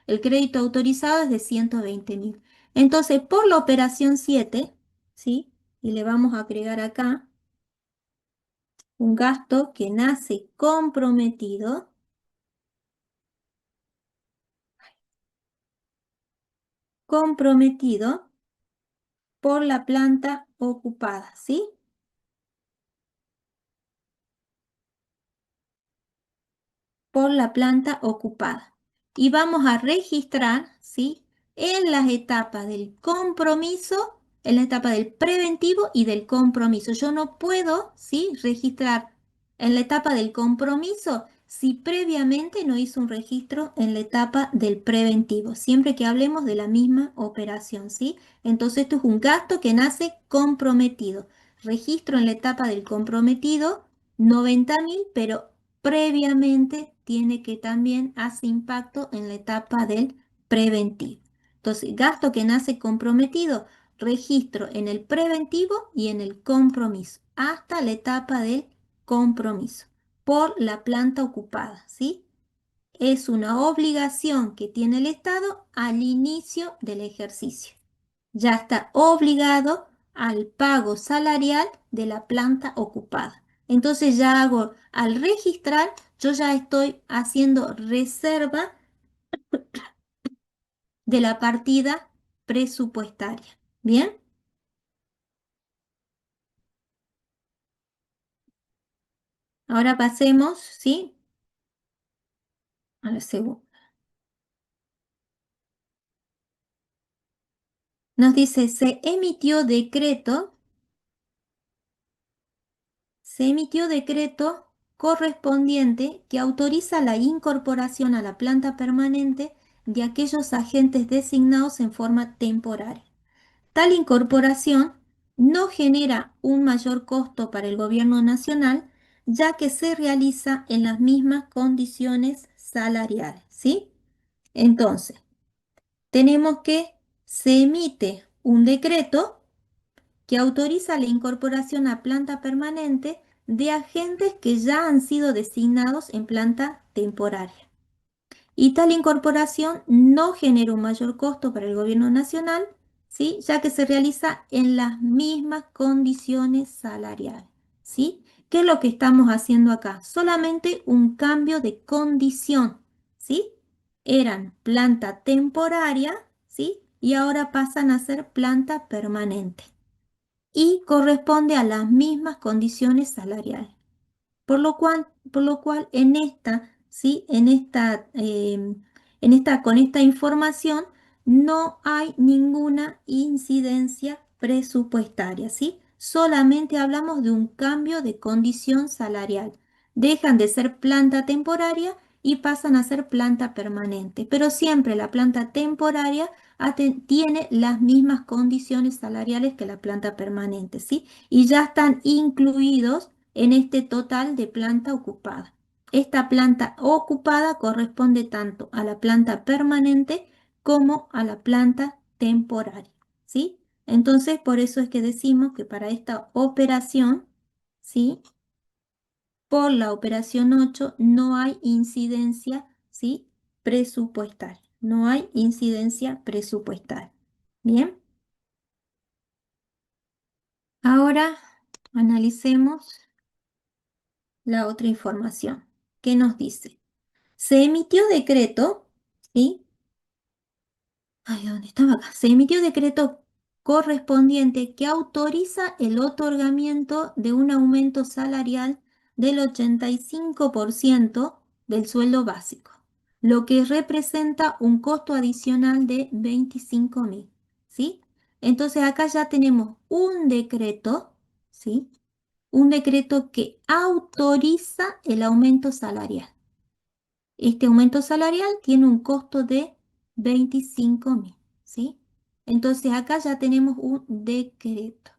el crédito autorizado es de 120.000. Entonces, por la operación 7, ¿sí? Y le vamos a agregar acá un gasto que nace comprometido, comprometido por la planta ocupada, ¿sí? Por la planta ocupada. Y vamos a registrar, ¿sí? En las etapas del compromiso, en la etapa del preventivo y del compromiso. Yo no puedo, ¿sí? Registrar en la etapa del compromiso si previamente no hizo un registro en la etapa del preventivo, siempre que hablemos de la misma operación, ¿sí? Entonces esto es un gasto que nace comprometido. Registro en la etapa del comprometido 90.000, pero previamente tiene que también hacer impacto en la etapa del preventivo. Entonces, gasto que nace comprometido, registro en el preventivo y en el compromiso, hasta la etapa del compromiso, por la planta ocupada, ¿sí? Es una obligación que tiene el Estado al inicio del ejercicio. Ya está obligado al pago salarial de la planta ocupada. Entonces ya hago, al registrar, yo ya estoy haciendo reserva de la partida presupuestaria. ¿Bien? Ahora pasemos, ¿sí? A la segunda. Nos dice, se emitió decreto correspondiente que autoriza la incorporación a la planta permanente de aquellos agentes designados en forma temporaria. Tal incorporación no genera un mayor costo para el gobierno nacional, ya que se realiza en las mismas condiciones salariales, ¿sí? Entonces, tenemos que se emite un decreto que autoriza la incorporación a planta permanente de agentes que ya han sido designados en planta temporaria. Y tal incorporación no genera un mayor costo para el gobierno nacional, ¿sí? Ya que se realiza en las mismas condiciones salariales, ¿sí? ¿Qué es lo que estamos haciendo acá? Solamente un cambio de condición, ¿sí? Eran planta temporaria, ¿sí? Y ahora pasan a ser planta permanente y corresponde a las mismas condiciones salariales. Por lo cual en esta, ¿sí? Con esta información no hay ninguna incidencia presupuestaria, ¿sí? Solamente hablamos de un cambio de condición salarial. Dejan de ser planta temporaria y pasan a ser planta permanente, pero siempre la planta temporaria tiene las mismas condiciones salariales que la planta permanente, ¿sí? Y ya están incluidos en este total de planta ocupada. Esta planta ocupada corresponde tanto a la planta permanente como a la planta temporaria, ¿sí? Entonces, por eso es que decimos que para esta operación, ¿sí? Por la operación 8 no hay incidencia, ¿sí? Presupuestaria. No hay incidencia presupuestaria. Bien, ahora analicemos la otra información. ¿Qué nos dice? Se emitió decreto, ¿sí? Ay, ¿dónde estaba acá? Se emitió decreto correspondiente que autoriza el otorgamiento de un aumento salarial del 85% del sueldo básico, lo que representa un costo adicional de 25.000, ¿sí? Entonces acá ya tenemos un decreto, ¿sí? Un decreto que autoriza el aumento salarial. Este aumento salarial tiene un costo de 25.000, ¿sí? Entonces acá ya tenemos un decreto,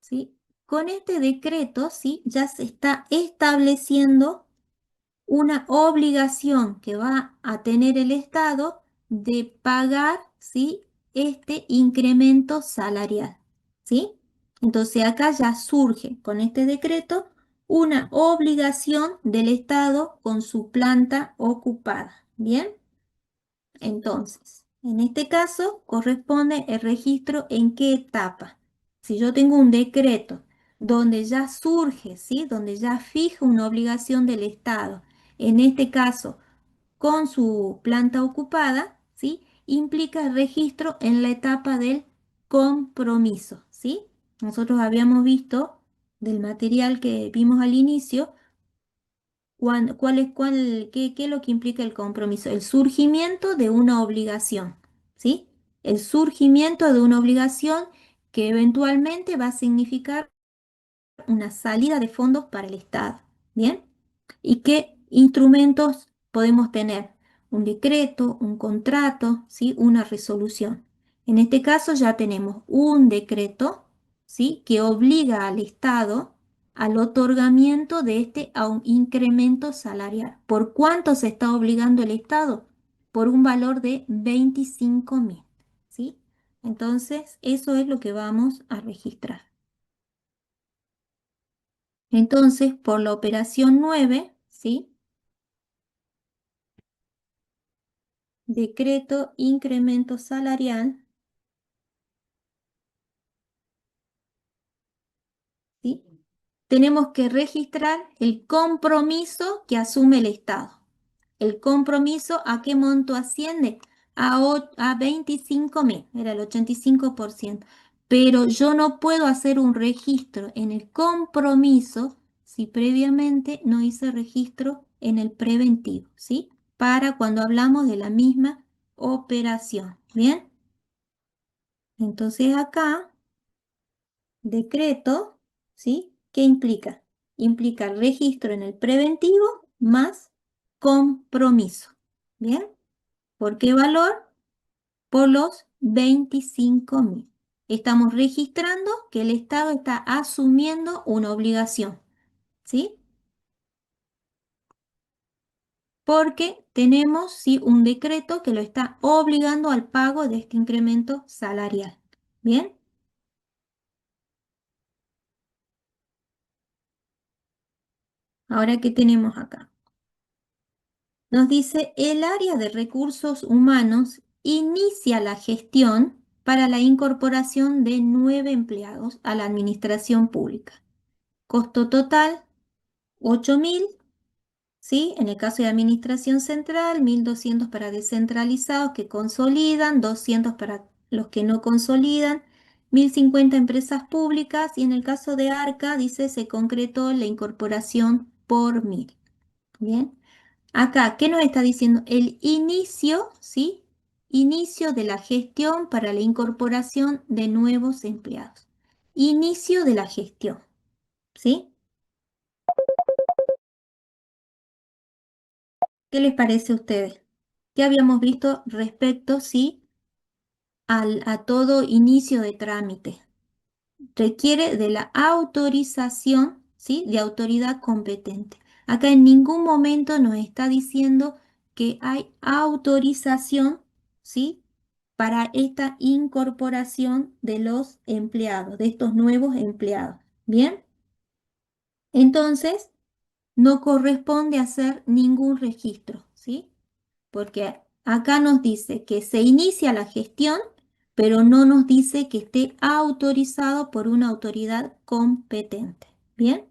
¿sí? Con este decreto, ¿sí? Ya se está estableciendo una obligación que va a tener el Estado de pagar, ¿sí? Este incremento salarial, ¿sí? Entonces acá ya surge con este decreto una obligación del Estado con su planta ocupada, ¿bien? Entonces, en este caso corresponde el registro en qué etapa. Si yo tengo un decreto donde ya surge, ¿sí? Donde ya fija una obligación del Estado, en este caso con su planta ocupada, ¿sí? Implica el registro en la etapa del compromiso, ¿sí? Nosotros habíamos visto del material que vimos al inicio qué es lo que implica el compromiso? El surgimiento de una obligación, ¿sí? El surgimiento de una obligación que eventualmente va a significar una salida de fondos para el Estado, ¿bien? ¿Y qué instrumentos podemos tener? Un decreto, un contrato, ¿sí? Una resolución. En este caso ya tenemos un decreto, ¿sí? Que obliga al Estado al otorgamiento de este a un incremento salarial. ¿Por cuánto se está obligando el Estado? Por un valor de 25.000, ¿sí? Entonces, eso es lo que vamos a registrar. Entonces, por la operación 9, ¿sí? Decreto incremento salarial, ¿sí? Tenemos que registrar el compromiso que asume el Estado. El compromiso, ¿a qué monto asciende? A 25.000, era el 85%. Pero yo no puedo hacer un registro en el compromiso si previamente no hice registro en el preventivo, ¿sí? Para cuando hablamos de la misma operación, ¿bien? Entonces acá, decreto, ¿sí? ¿Qué implica? Implica registro en el preventivo más compromiso, ¿bien? ¿Por qué valor? Por los 25.000. Estamos registrando que el Estado está asumiendo una obligación, ¿sí? Porque tenemos, sí, un decreto que lo está obligando al pago de este incremento salarial. ¿Bien? Ahora, ¿qué tenemos acá? Nos dice, el área de recursos humanos inicia la gestión para la incorporación de 9 empleados a la administración pública. Costo total, 8.000, ¿sí? En el caso de administración central, 1.200 para descentralizados que consolidan, 200 para los que no consolidan, 1.050 empresas públicas y en el caso de ARCA, dice, se concretó la incorporación por 1.000. Bien. Acá, ¿qué nos está diciendo? El inicio, ¿sí? Inicio de la gestión para la incorporación de nuevos empleados. Inicio de la gestión, ¿sí? ¿Qué les parece a ustedes? ¿Qué habíamos visto respecto, sí, a todo inicio de trámite? Requiere de la autorización, ¿sí? De autoridad competente. Acá en ningún momento nos está diciendo que hay autorización, ¿sí? Para esta incorporación de los empleados, de estos nuevos empleados. ¿Bien? Entonces, no corresponde hacer ningún registro, ¿sí? Porque acá nos dice que se inicia la gestión, pero no nos dice que esté autorizado por una autoridad competente. ¿Bien?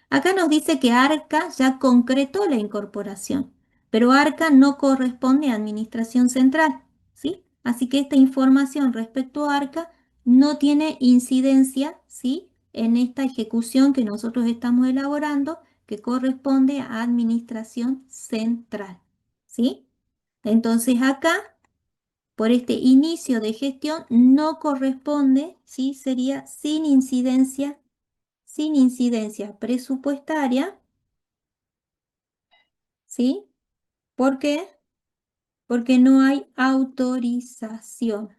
Acá nos dice que ARCA ya concretó la incorporación, pero ARCA no corresponde a Administración Central, ¿sí? Así que esta información respecto a ARCA no tiene incidencia, ¿sí? En esta ejecución que nosotros estamos elaborando, que corresponde a Administración Central, ¿sí? Entonces acá, por este inicio de gestión, no corresponde, ¿sí? Sería sin incidencia presupuestaria, ¿sí? ¿Por qué? Porque no hay autorización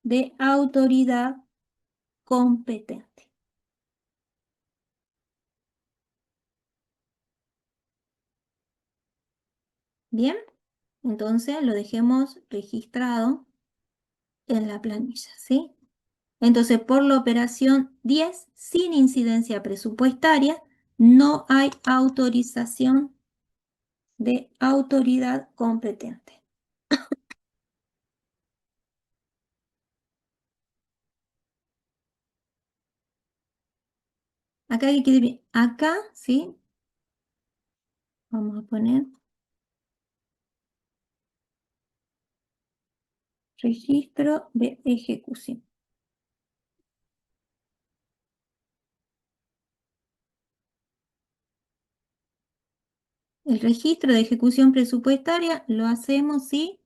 de autoridad competente. Bien, entonces lo dejemos registrado en la planilla, ¿sí? Entonces, por la operación 10, sin incidencia presupuestaria, no hay autorización de autoridad competente. Acá que quede bien. Acá, ¿sí? Vamos a poner registro de ejecución. El registro de ejecución presupuestaria lo hacemos, ¿sí?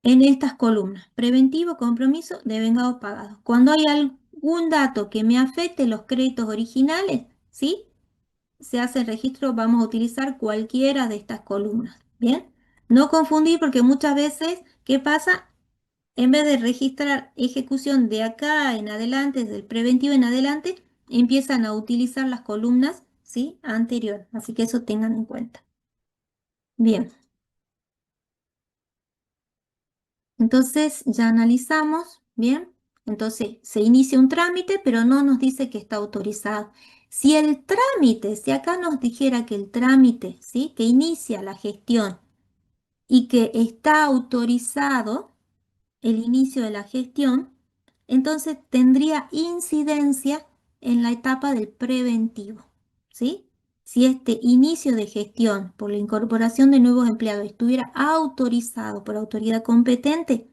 En estas columnas. Preventivo, compromiso, devengados pagados. Cuando hay algún dato que me afecte los créditos originales, ¿sí? Se hace el registro, vamos a utilizar cualquiera de estas columnas. ¿Bien? No confundir porque muchas veces, ¿qué pasa? En vez de registrar ejecución de acá en adelante, desde el preventivo en adelante, empiezan a utilizar las columnas, ¿sí? Anterior. Así que eso tengan en cuenta. Bien. Entonces ya analizamos, ¿bien? Entonces se inicia un trámite, pero no nos dice que está autorizado. Si el trámite, si acá nos dijera que el trámite, ¿sí? Que inicia la gestión y que está autorizado el inicio de la gestión, entonces tendría incidencia en la etapa del preventivo, ¿sí? Si este inicio de gestión por la incorporación de nuevos empleados estuviera autorizado por autoridad competente,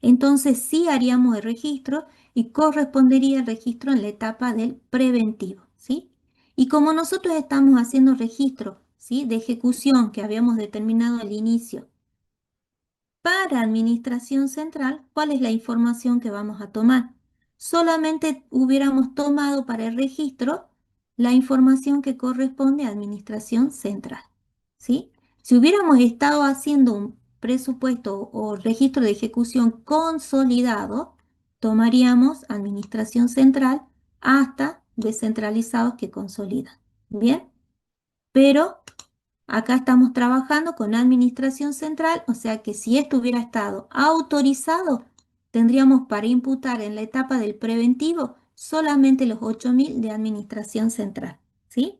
entonces sí haríamos el registro y correspondería el registro en la etapa del preventivo, ¿sí? Y como nosotros estamos haciendo registro, ¿sí? De ejecución que habíamos determinado al inicio para Administración Central, ¿cuál es la información que vamos a tomar? Solamente hubiéramos tomado para el registro la información que corresponde a Administración Central, ¿sí? Si hubiéramos estado haciendo un presupuesto o registro de ejecución consolidado, tomaríamos administración central hasta descentralizados que consolidan. Bien, pero acá estamos trabajando con administración central, o sea que si esto hubiera estado autorizado, tendríamos para imputar en la etapa del preventivo solamente los 8.000 de administración central, ¿sí?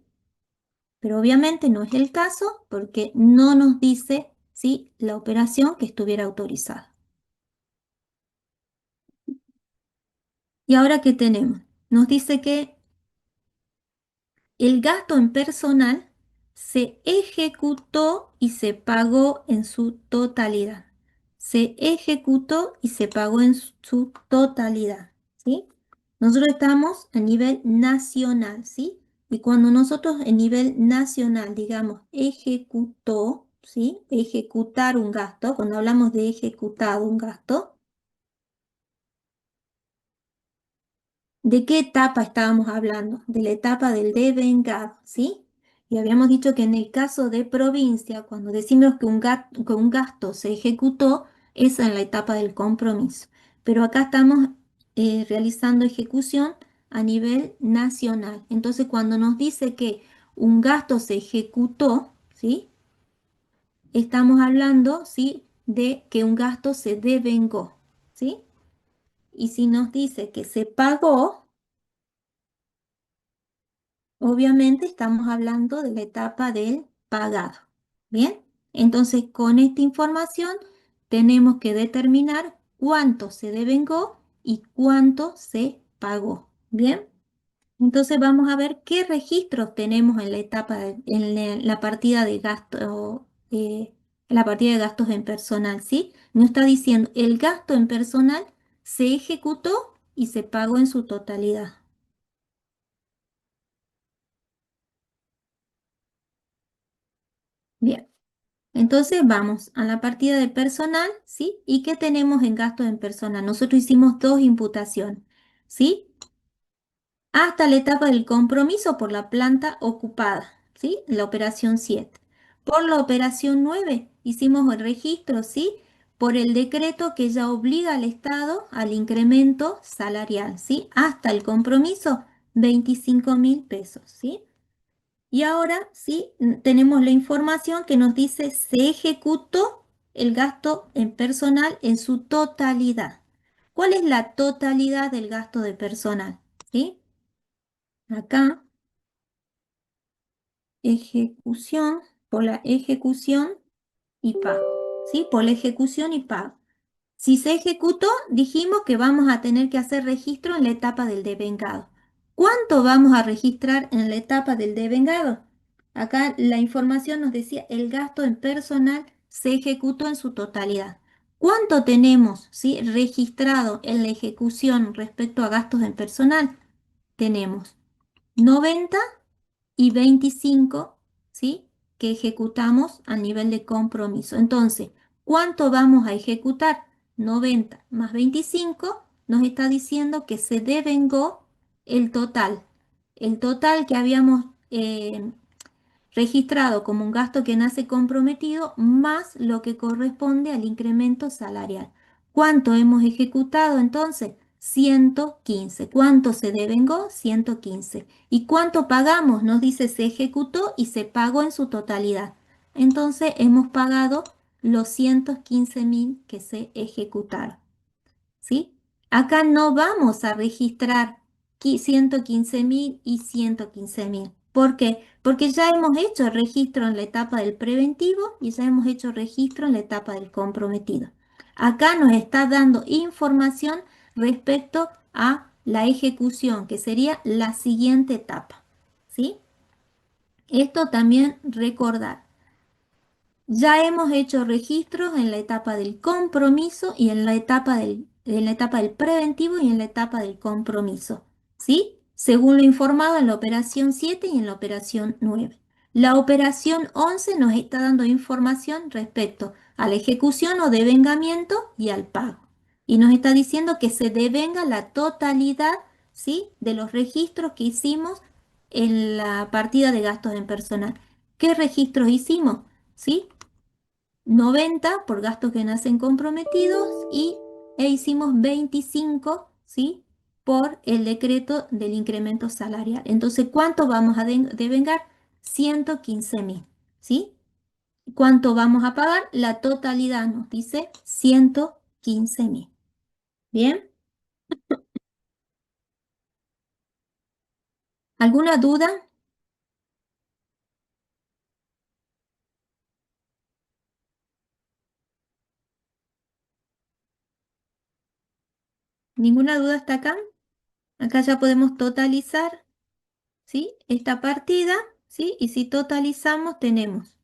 Pero obviamente no es el caso porque no nos dice, ¿sí?, la operación que estuviera autorizada. ¿Y ahora qué tenemos? Nos dice que el gasto en personal se ejecutó y se pagó en su totalidad. Se ejecutó y se pagó en su totalidad, ¿sí? Nosotros estamos a nivel nacional, ¿sí? Y cuando nosotros a nivel nacional, digamos, ejecutó, ¿sí? Ejecutar un gasto, cuando hablamos de ejecutado un gasto, ¿de qué etapa estábamos hablando? De la etapa del devengado, ¿sí? Y habíamos dicho que en el caso de provincia, cuando decimos que un gasto se ejecutó, es en la etapa del compromiso. Pero acá estamos realizando ejecución a nivel nacional. Entonces, cuando nos dice que un gasto se ejecutó, ¿sí? Estamos hablando, ¿sí?, de que un gasto se devengó, ¿sí? Y si nos dice que se pagó, obviamente estamos hablando de la etapa del pagado. Bien, entonces con esta información tenemos que determinar cuánto se devengó y cuánto se pagó. Bien, entonces vamos a ver qué registros tenemos en la etapa, en la partida de gasto, la partida de gastos en personal, ¿sí? Nos está diciendo el gasto en personal se ejecutó y se pagó en su totalidad. Bien. Entonces vamos a la partida de personal, ¿sí? ¿Y qué tenemos en gastos en personal? Nosotros hicimos dos imputaciones, ¿sí? Hasta la etapa del compromiso por la planta ocupada, ¿sí? La operación 7. Por la operación 9 hicimos el registro, ¿sí? Por el decreto que ya obliga al Estado al incremento salarial, ¿sí? Hasta el compromiso, 25.000 pesos, ¿sí? Y ahora sí tenemos la información que nos dice se ejecutó el gasto en personal en su totalidad. ¿Cuál es la totalidad del gasto de personal? ¿Sí? Acá, ejecución, por la ejecución y pago. ¿Sí? Por la ejecución y pago. Si se ejecutó, dijimos que vamos a tener que hacer registro en la etapa del devengado. ¿Cuánto vamos a registrar en la etapa del devengado? Acá la información nos decía el gasto en personal se ejecutó en su totalidad. ¿Cuánto tenemos, sí, registrado en la ejecución respecto a gastos en personal? Tenemos 90 y 25, ¿sí?, que ejecutamos a nivel de compromiso. Entonces, ¿cuánto vamos a ejecutar? 90 más 25 nos está diciendo que se devengó el total. El total que habíamos registrado como un gasto que nace comprometido más lo que corresponde al incremento salarial. ¿Cuánto hemos ejecutado entonces? 115. ¿Cuánto se devengó? 115. ¿Y cuánto pagamos? Nos dice se ejecutó y se pagó en su totalidad. Entonces hemos pagado los 115.000 que se ejecutaron. ¿Sí? Acá no vamos a registrar 115.000 y 115.000. ¿Por qué? Porque ya hemos hecho registro en la etapa del preventivo y ya hemos hecho registro en la etapa del comprometido. Acá nos está dando información respecto a la ejecución, que sería la siguiente etapa. ¿Sí? Esto también recordar. Ya hemos hecho registros en la etapa del compromiso y en la etapa del preventivo y en la etapa del compromiso, ¿sí? Según lo informado en la operación 7 y en la operación 9. La operación 11 nos está dando información respecto a la ejecución o devengamiento y al pago. Y nos está diciendo que se devenga la totalidad, ¿sí?, de los registros que hicimos en la partida de gastos en personal. ¿Qué registros hicimos? ¿Sí? 90 por gastos que nacen comprometidos e hicimos 25, ¿sí? Por el decreto del incremento salarial. Entonces, ¿cuánto vamos a devengar? 115.000, ¿sí? ¿Cuánto vamos a pagar? La totalidad nos dice 115.000. ¿Bien? ¿Alguna duda? ¿Ninguna duda hasta acá? Acá ya podemos totalizar, ¿sí? Esta partida, ¿sí? Y si totalizamos, tenemos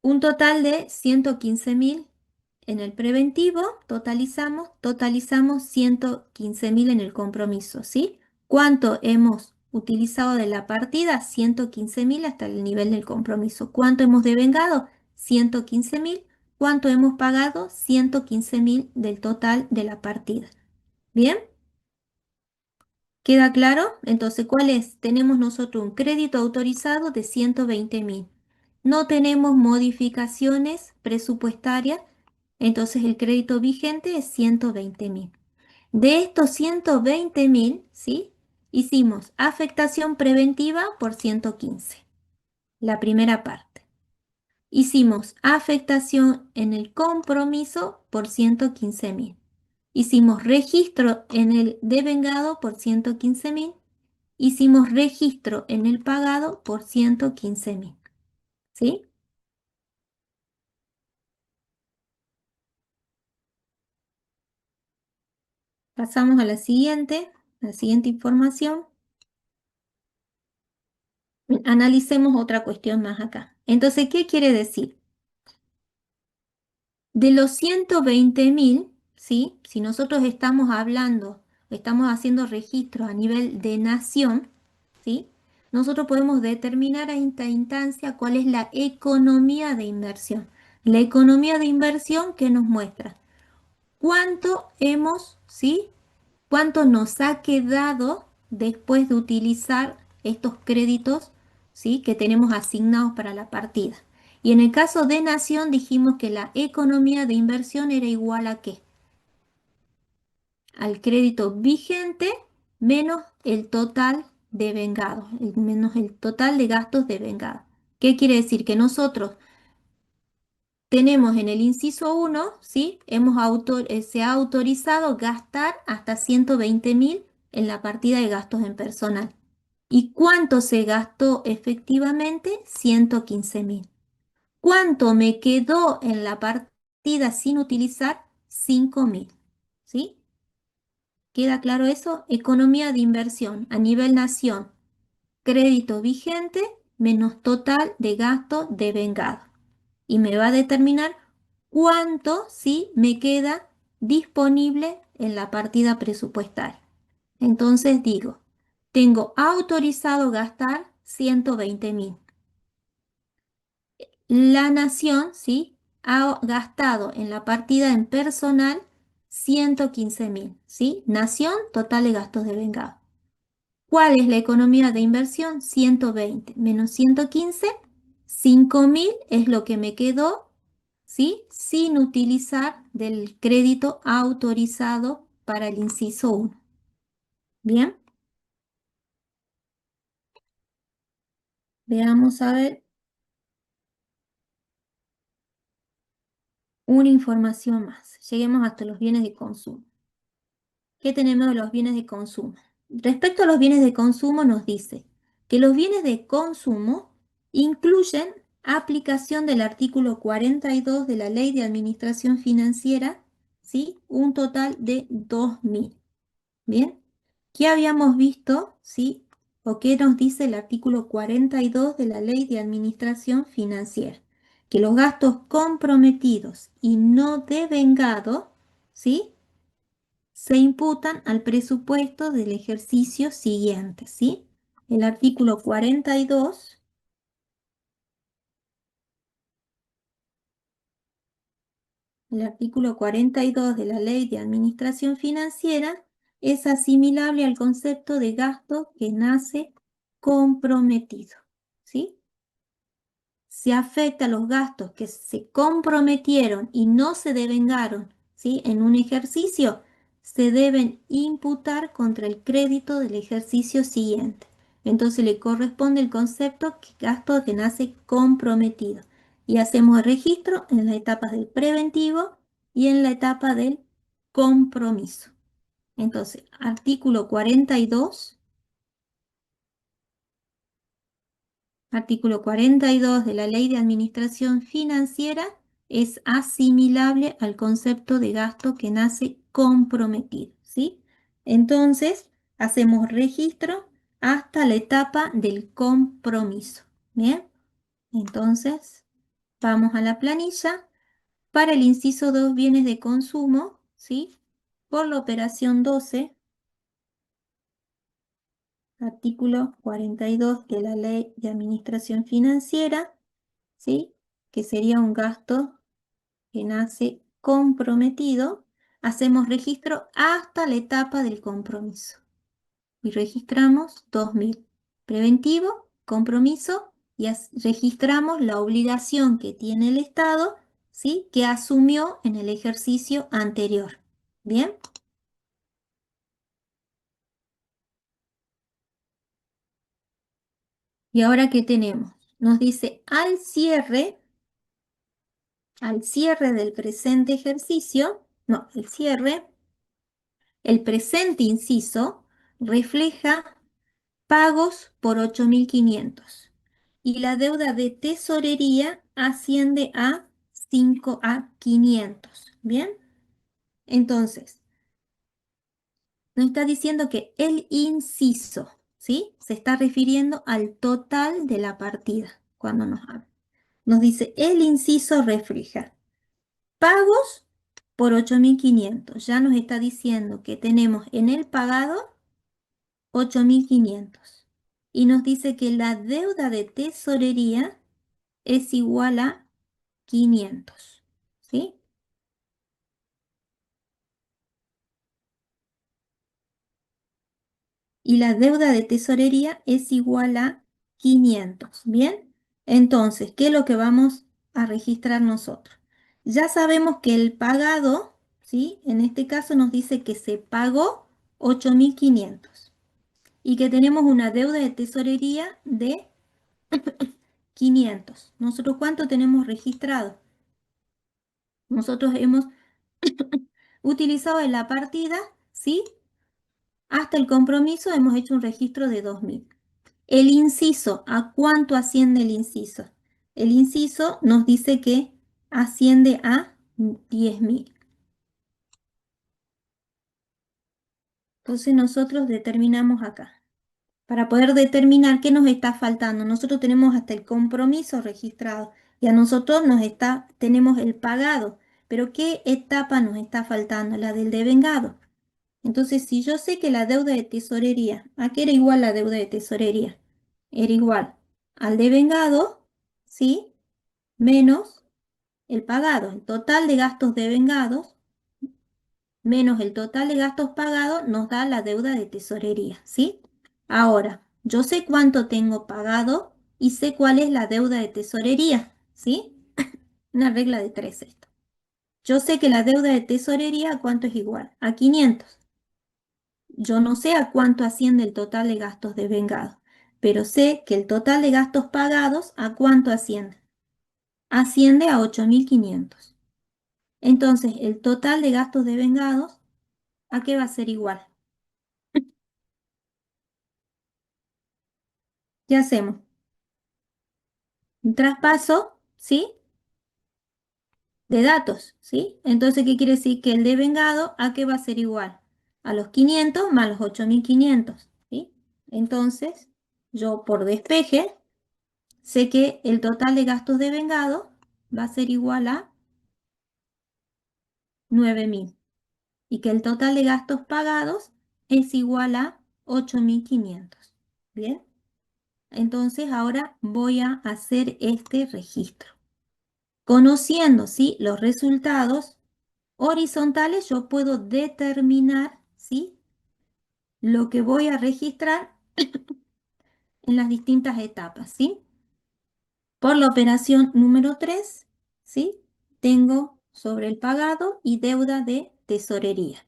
un total de 115.000 en el preventivo, totalizamos 115.000 en el compromiso, ¿sí? ¿Cuánto hemos utilizado de la partida? 115.000 hasta el nivel del compromiso. ¿Cuánto hemos devengado? 115.000. ¿Cuánto hemos pagado? 115.000 del total de la partida. ¿Bien? ¿Queda claro? Entonces, ¿cuál es? Tenemos nosotros un crédito autorizado de 120.000. No tenemos modificaciones presupuestarias, entonces el crédito vigente es 120.000. De estos 120.000, ¿sí? Hicimos afectación preventiva por 115, la primera parte. Hicimos afectación en el compromiso por 115.000. Hicimos registro en el devengado por 115.000. Hicimos registro en el pagado por 115.000. ¿Sí? Pasamos a la siguiente información. Analicemos otra cuestión más acá. Entonces, ¿qué quiere decir? De los 120.000, ¿sí? Si nosotros estamos hablando, estamos haciendo registro a nivel de nación, ¿sí? Nosotros podemos determinar a esta instancia cuál es la economía de inversión. La economía de inversión que nos muestra cuánto hemos, ¿sí? Cuánto nos ha quedado después de utilizar estos créditos, ¿sí? Que tenemos asignados para la partida. Y en el caso de Nación dijimos que la economía de inversión era igual a ¿qué? Al crédito vigente menos el total de vengado, menos el total de gastos de vengado. ¿Qué quiere decir? Que nosotros tenemos en el inciso 1, ¿sí? Se ha autorizado gastar hasta 120.000 en la partida de gastos en personal. ¿Y cuánto se gastó efectivamente? 115.000. ¿Cuánto me quedó en la partida sin utilizar? 5.000. ¿Sí? ¿Queda claro eso? Economía de inversión a nivel nación. Crédito vigente menos total de gasto devengado. Y me va a determinar cuánto sí me queda disponible en la partida presupuestaria. Entonces digo, tengo autorizado gastar 120.000. La nación, ¿sí? Ha gastado en la partida en personal 115.000, ¿sí? Nación, total de gastos de vengado. ¿Cuál es la economía de inversión? 120 menos 115, 5.000 es lo que me quedó, ¿sí? Sin utilizar del crédito autorizado para el inciso 1. Bien, veamos a ver una información más. Lleguemos hasta los bienes de consumo. ¿Qué tenemos de los bienes de consumo? Respecto a los bienes de consumo nos dice que los bienes de consumo incluyen aplicación del artículo 42 de la Ley de Administración Financiera, ¿sí? Un total de 2.000. ¿Bien? ¿Qué habíamos visto? ¿Sí? ¿O qué nos dice el artículo 42 de la Ley de Administración Financiera? Que los gastos comprometidos y no devengados, ¿sí? Se imputan al presupuesto del ejercicio siguiente, ¿sí? El artículo 42, el artículo 42 de la Ley de Administración Financiera es asimilable al concepto de gasto que nace comprometido, ¿sí? se afecta a los gastos que se comprometieron y no se devengaron, ¿sí? En un ejercicio, se deben imputar contra el crédito del ejercicio siguiente. Entonces le corresponde el concepto que gasto que nace comprometido. Y hacemos el registro en las etapas del preventivo y en la etapa del compromiso. Entonces, artículo 42. Artículo 42 de la Ley de Administración Financiera es asimilable al concepto de gasto que nace comprometido, ¿sí? Entonces, hacemos registro hasta la etapa del compromiso, ¿bien? Entonces, vamos a la planilla. Para el inciso 2, bienes de consumo, ¿sí? Por la operación 12, artículo 42 de la Ley de Administración Financiera, ¿sí? Que sería un gasto que nace comprometido, hacemos registro hasta la etapa del compromiso y registramos 2000. Preventivo, compromiso y registramos la obligación que tiene el Estado, ¿sí? Que asumió en el ejercicio anterior. ¿Bien? ¿Y ahora qué tenemos? Nos dice al cierre del presente ejercicio, no, el cierre. El presente inciso refleja pagos por 8.500 y la deuda de tesorería asciende a 5.500. ¿Bien? Entonces, nos está diciendo que el inciso, ¿sí? Se está refiriendo al total de la partida cuando nos habla. Nos dice, el inciso refleja pagos por 8.500. Ya nos está diciendo que tenemos en el pagado 8.500. Y nos dice que la deuda de tesorería es igual a 500. ¿Sí? Y la deuda de tesorería es igual a 500. ¿Bien? Entonces, ¿qué es lo que vamos a registrar nosotros? Ya sabemos que el pagado, ¿sí? En este caso nos dice que se pagó 8.500 y que tenemos una deuda de tesorería de 500. ¿Nosotros cuánto tenemos registrado? Nosotros hemos utilizado en la partida, ¿sí? Hasta el compromiso hemos hecho un registro de 2000. El inciso, ¿a cuánto asciende el inciso? El inciso nos dice que asciende a 10.000. Entonces nosotros determinamos acá. Para poder determinar qué nos está faltando, nosotros tenemos hasta el compromiso registrado y a nosotros tenemos el pagado. Pero ¿qué etapa nos está faltando? La del devengado. Entonces, si yo sé que la deuda de tesorería, ¿a qué era igual la deuda de tesorería? Era igual al devengado, ¿sí? Menos el pagado. El total de gastos devengados menos el total de gastos pagados nos da la deuda de tesorería, ¿sí? Ahora, yo sé cuánto tengo pagado y sé cuál es la deuda de tesorería, ¿sí? Una regla de tres esto. Yo sé que la deuda de tesorería, ¿a cuánto es igual? A 500. Yo no sé a cuánto asciende el total de gastos devengados, pero sé que el total de gastos pagados, ¿a cuánto asciende? Asciende a 8.500. Entonces, el total de gastos devengados, ¿a qué va a ser igual? ¿Qué hacemos? Un traspaso, ¿sí? De datos, ¿sí? Entonces, ¿qué quiere decir? Que el devengado, ¿a qué va a ser igual? A los 500 más los 8.500, ¿sí? Entonces, yo por despeje, sé que el total de gastos devengados va a ser igual a 9.000 y que el total de gastos pagados es igual a 8.500. ¿Bien? Entonces, ahora voy a hacer este registro. Conociendo, ¿sí? Los resultados horizontales, yo puedo determinar, ¿sí? Lo que voy a registrar en las distintas etapas, ¿sí? Por la operación número 3, ¿sí? Tengo sobre el pagado y deuda de tesorería.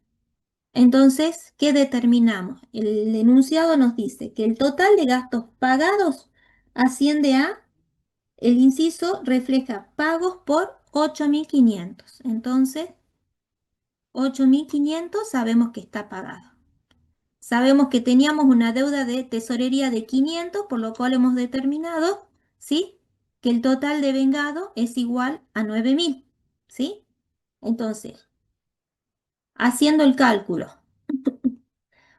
Entonces, ¿qué determinamos? El enunciado nos dice que el total de gastos pagados asciende a, el inciso refleja pagos por 8.500. Entonces, 8.500 sabemos que está pagado. Sabemos que teníamos una deuda de tesorería de 500, por lo cual hemos determinado, ¿sí? Que el total de vengado es igual a 9.000, ¿sí? Entonces, haciendo el cálculo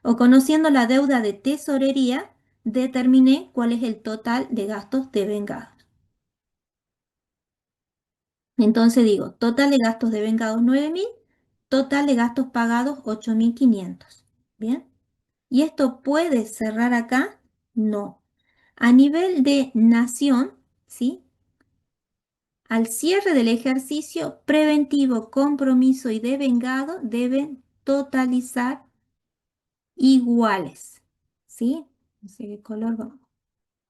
o conociendo la deuda de tesorería, determiné cuál es el total de gastos de vengado. Entonces digo, total de gastos de vengados 9.000, total de gastos pagados 8.500. ¿Bien? ¿Y esto puede cerrar acá? No. A nivel de nación, ¿sí? Al cierre del ejercicio preventivo, compromiso y devengado deben totalizar iguales, ¿sí? No sé qué color vamos.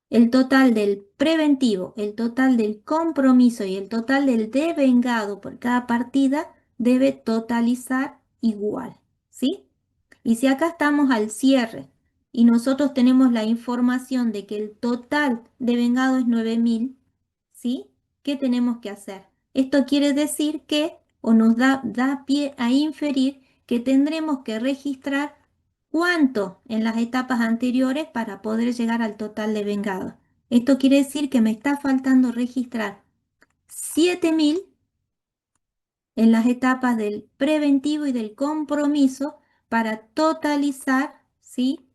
El total del preventivo, el total del compromiso y el total del devengado por cada partida debe totalizar igual, ¿sí? Y si acá estamos al cierre y nosotros tenemos la información de que el total de vengado es 9.000, ¿sí? ¿Qué tenemos que hacer? Esto quiere decir que, o nos da pie a inferir que tendremos que registrar cuánto en las etapas anteriores para poder llegar al total de vengado. Esto quiere decir que me está faltando registrar 7.000 en las etapas del preventivo y del compromiso para totalizar, ¿sí?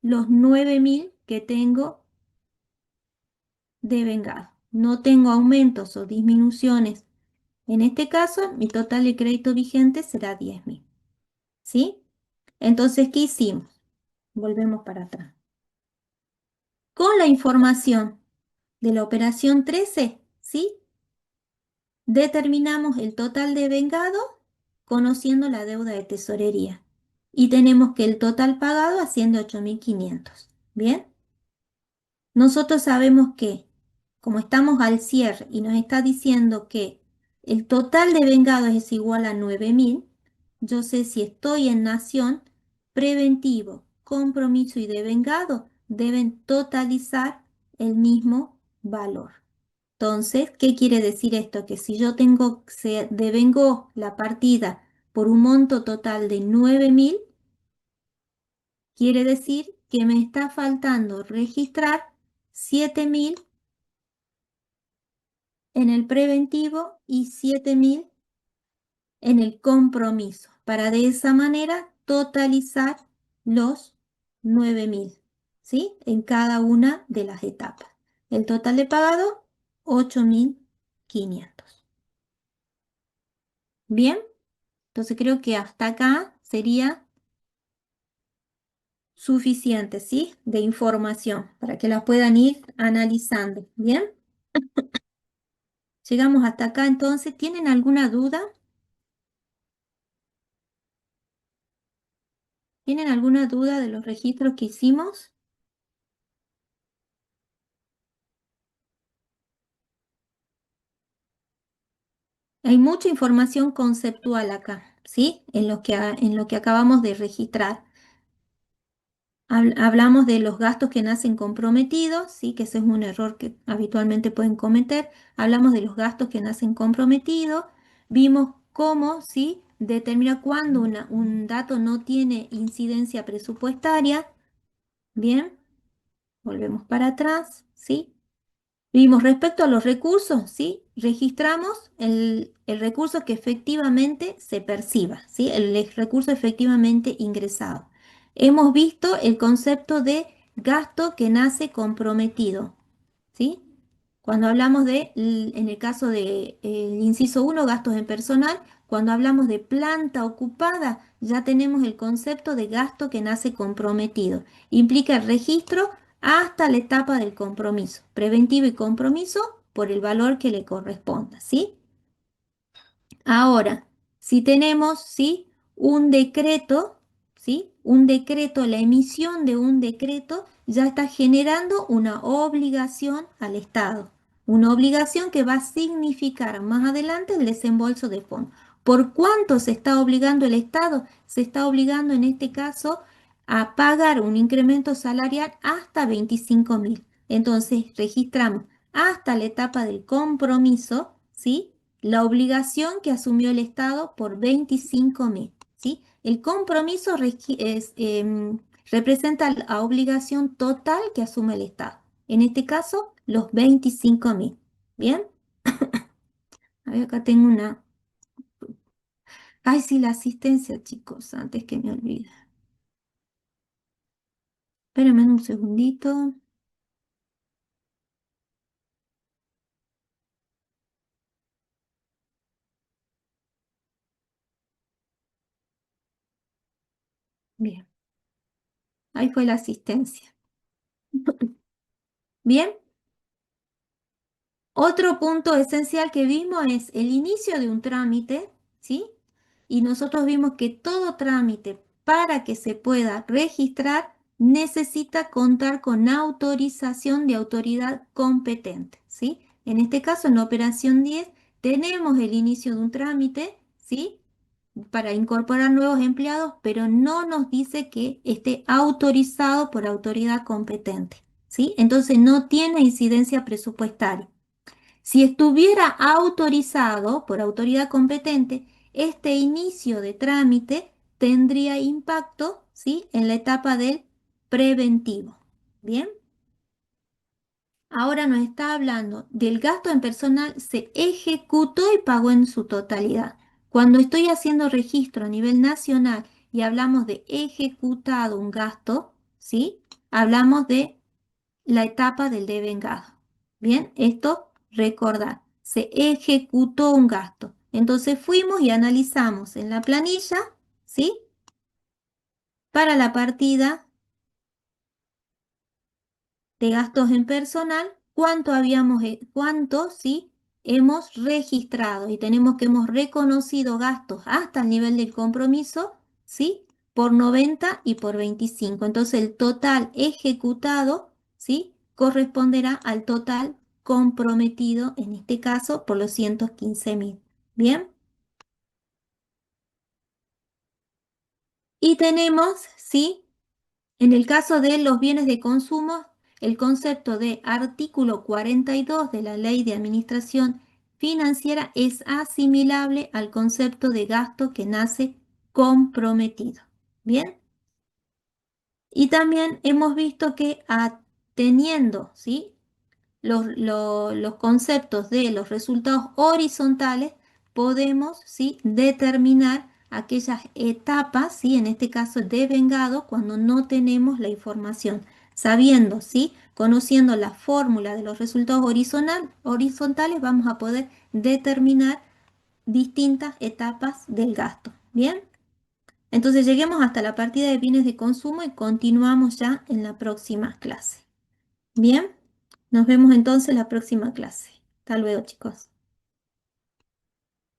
Los 9.000 que tengo de vengado. No tengo aumentos o disminuciones. En este caso, mi total de crédito vigente será 10.000, ¿sí? Entonces, ¿qué hicimos? Volvemos para atrás. Con la información de la operación 13, ¿sí? Determinamos el total de vengado conociendo la deuda de tesorería. Y tenemos que el total pagado asciende a 8.500. ¿Bien? Nosotros sabemos que, como estamos al cierre y nos está diciendo que el total de vengados es igual a 9.000, yo sé si estoy en nación, preventivo, compromiso y devengado deben totalizar el mismo valor. Entonces, ¿qué quiere decir esto? Que si yo tengo, se devengó la partida por un monto total de 9.000, quiere decir que me está faltando registrar 7.000 en el preventivo y 7.000 en el compromiso, para de esa manera totalizar los 9.000, ¿sí? En cada una de las etapas. El total de pagado, 8.500. Bien, entonces creo que hasta acá sería suficiente, ¿sí? De información para que la puedan ir analizando. Bien, llegamos hasta acá entonces. ¿Tienen alguna duda? ¿Tienen alguna duda de los registros que hicimos? Hay mucha información conceptual acá, ¿sí? En lo que acabamos de registrar. Hablamos de los gastos que nacen comprometidos, ¿sí? Que ese es un error que habitualmente pueden cometer. Hablamos de los gastos que nacen comprometidos. Vimos cómo, ¿sí? Determina cuándo un dato no tiene incidencia presupuestaria. Bien, volvemos para atrás, ¿sí? Vimos respecto a los recursos, ¿sí? Registramos el recurso que efectivamente se perciba, ¿sí? El recurso efectivamente ingresado. Hemos visto el concepto de gasto que nace comprometido, ¿sí? Cuando hablamos de, en el caso del inciso 1, gastos en personal, cuando hablamos de planta ocupada, ya tenemos el concepto de gasto que nace comprometido. Implica el registro hasta la etapa del compromiso, preventivo y compromiso por el valor que le corresponda, ¿sí? Ahora, si tenemos, ¿sí? Un decreto, ¿sí? Un decreto, la emisión de un decreto ya está generando una obligación al Estado, una obligación que va a significar más adelante el desembolso de fondos. ¿Por cuánto se está obligando el Estado? Se está obligando en este caso a pagar un incremento salarial hasta 25.000. Entonces registramos hasta la etapa del compromiso, ¿sí? La obligación que asumió el Estado por 25.000, ¿sí? El compromiso representa la obligación total que asume el Estado. En este caso, los 25.000. ¿Bien? A ver, acá tengo una... Ay, sí, la asistencia, chicos, antes que me olvide. Espérenme un segundito. Bien, ahí fue la asistencia. Bien, otro punto esencial que vimos es el inicio de un trámite, ¿sí? Y nosotros vimos que todo trámite para que se pueda registrar necesita contar con autorización de autoridad competente, ¿sí? En este caso, en la operación 10, tenemos el inicio de un trámite, ¿sí? Para incorporar nuevos empleados, pero no nos dice que esté autorizado por autoridad competente, ¿sí? Entonces no tiene incidencia presupuestaria. Si estuviera autorizado por autoridad competente, este inicio de trámite tendría impacto, ¿sí? En la etapa del preventivo. Bien, ahora nos está hablando del gasto en personal se ejecutó y pagó en su totalidad. Cuando estoy haciendo registro a nivel nacional y hablamos de ejecutado un gasto, ¿sí? Hablamos de la etapa del devengado. Bien, esto recordar, se ejecutó un gasto. Entonces fuimos y analizamos en la planilla, ¿sí? Para la partida de gastos en personal, cuánto, ¿sí? Hemos registrado y tenemos que hemos reconocido gastos hasta el nivel del compromiso, ¿sí? Por 90 y por 25. Entonces el total ejecutado, ¿sí? Corresponderá al total comprometido, en este caso, por los 115.000. Bien. Y tenemos, ¿sí? En el caso de los bienes de consumo, el concepto de artículo 42 de la Ley de Administración Financiera es asimilable al concepto de gasto que nace comprometido. Bien, y también hemos visto que teniendo, ¿sí? Los conceptos de los resultados horizontales, podemos, ¿sí? Determinar aquellas etapas, ¿sí? En este caso de vengado, cuando no tenemos la información. Sabiendo, ¿sí? Conociendo la fórmula de los resultados horizontales, vamos a poder determinar distintas etapas del gasto. ¿Bien? Entonces lleguemos hasta la partida de bienes de consumo y continuamos ya en la próxima clase. Bien, nos vemos entonces la próxima clase. Hasta luego, chicos.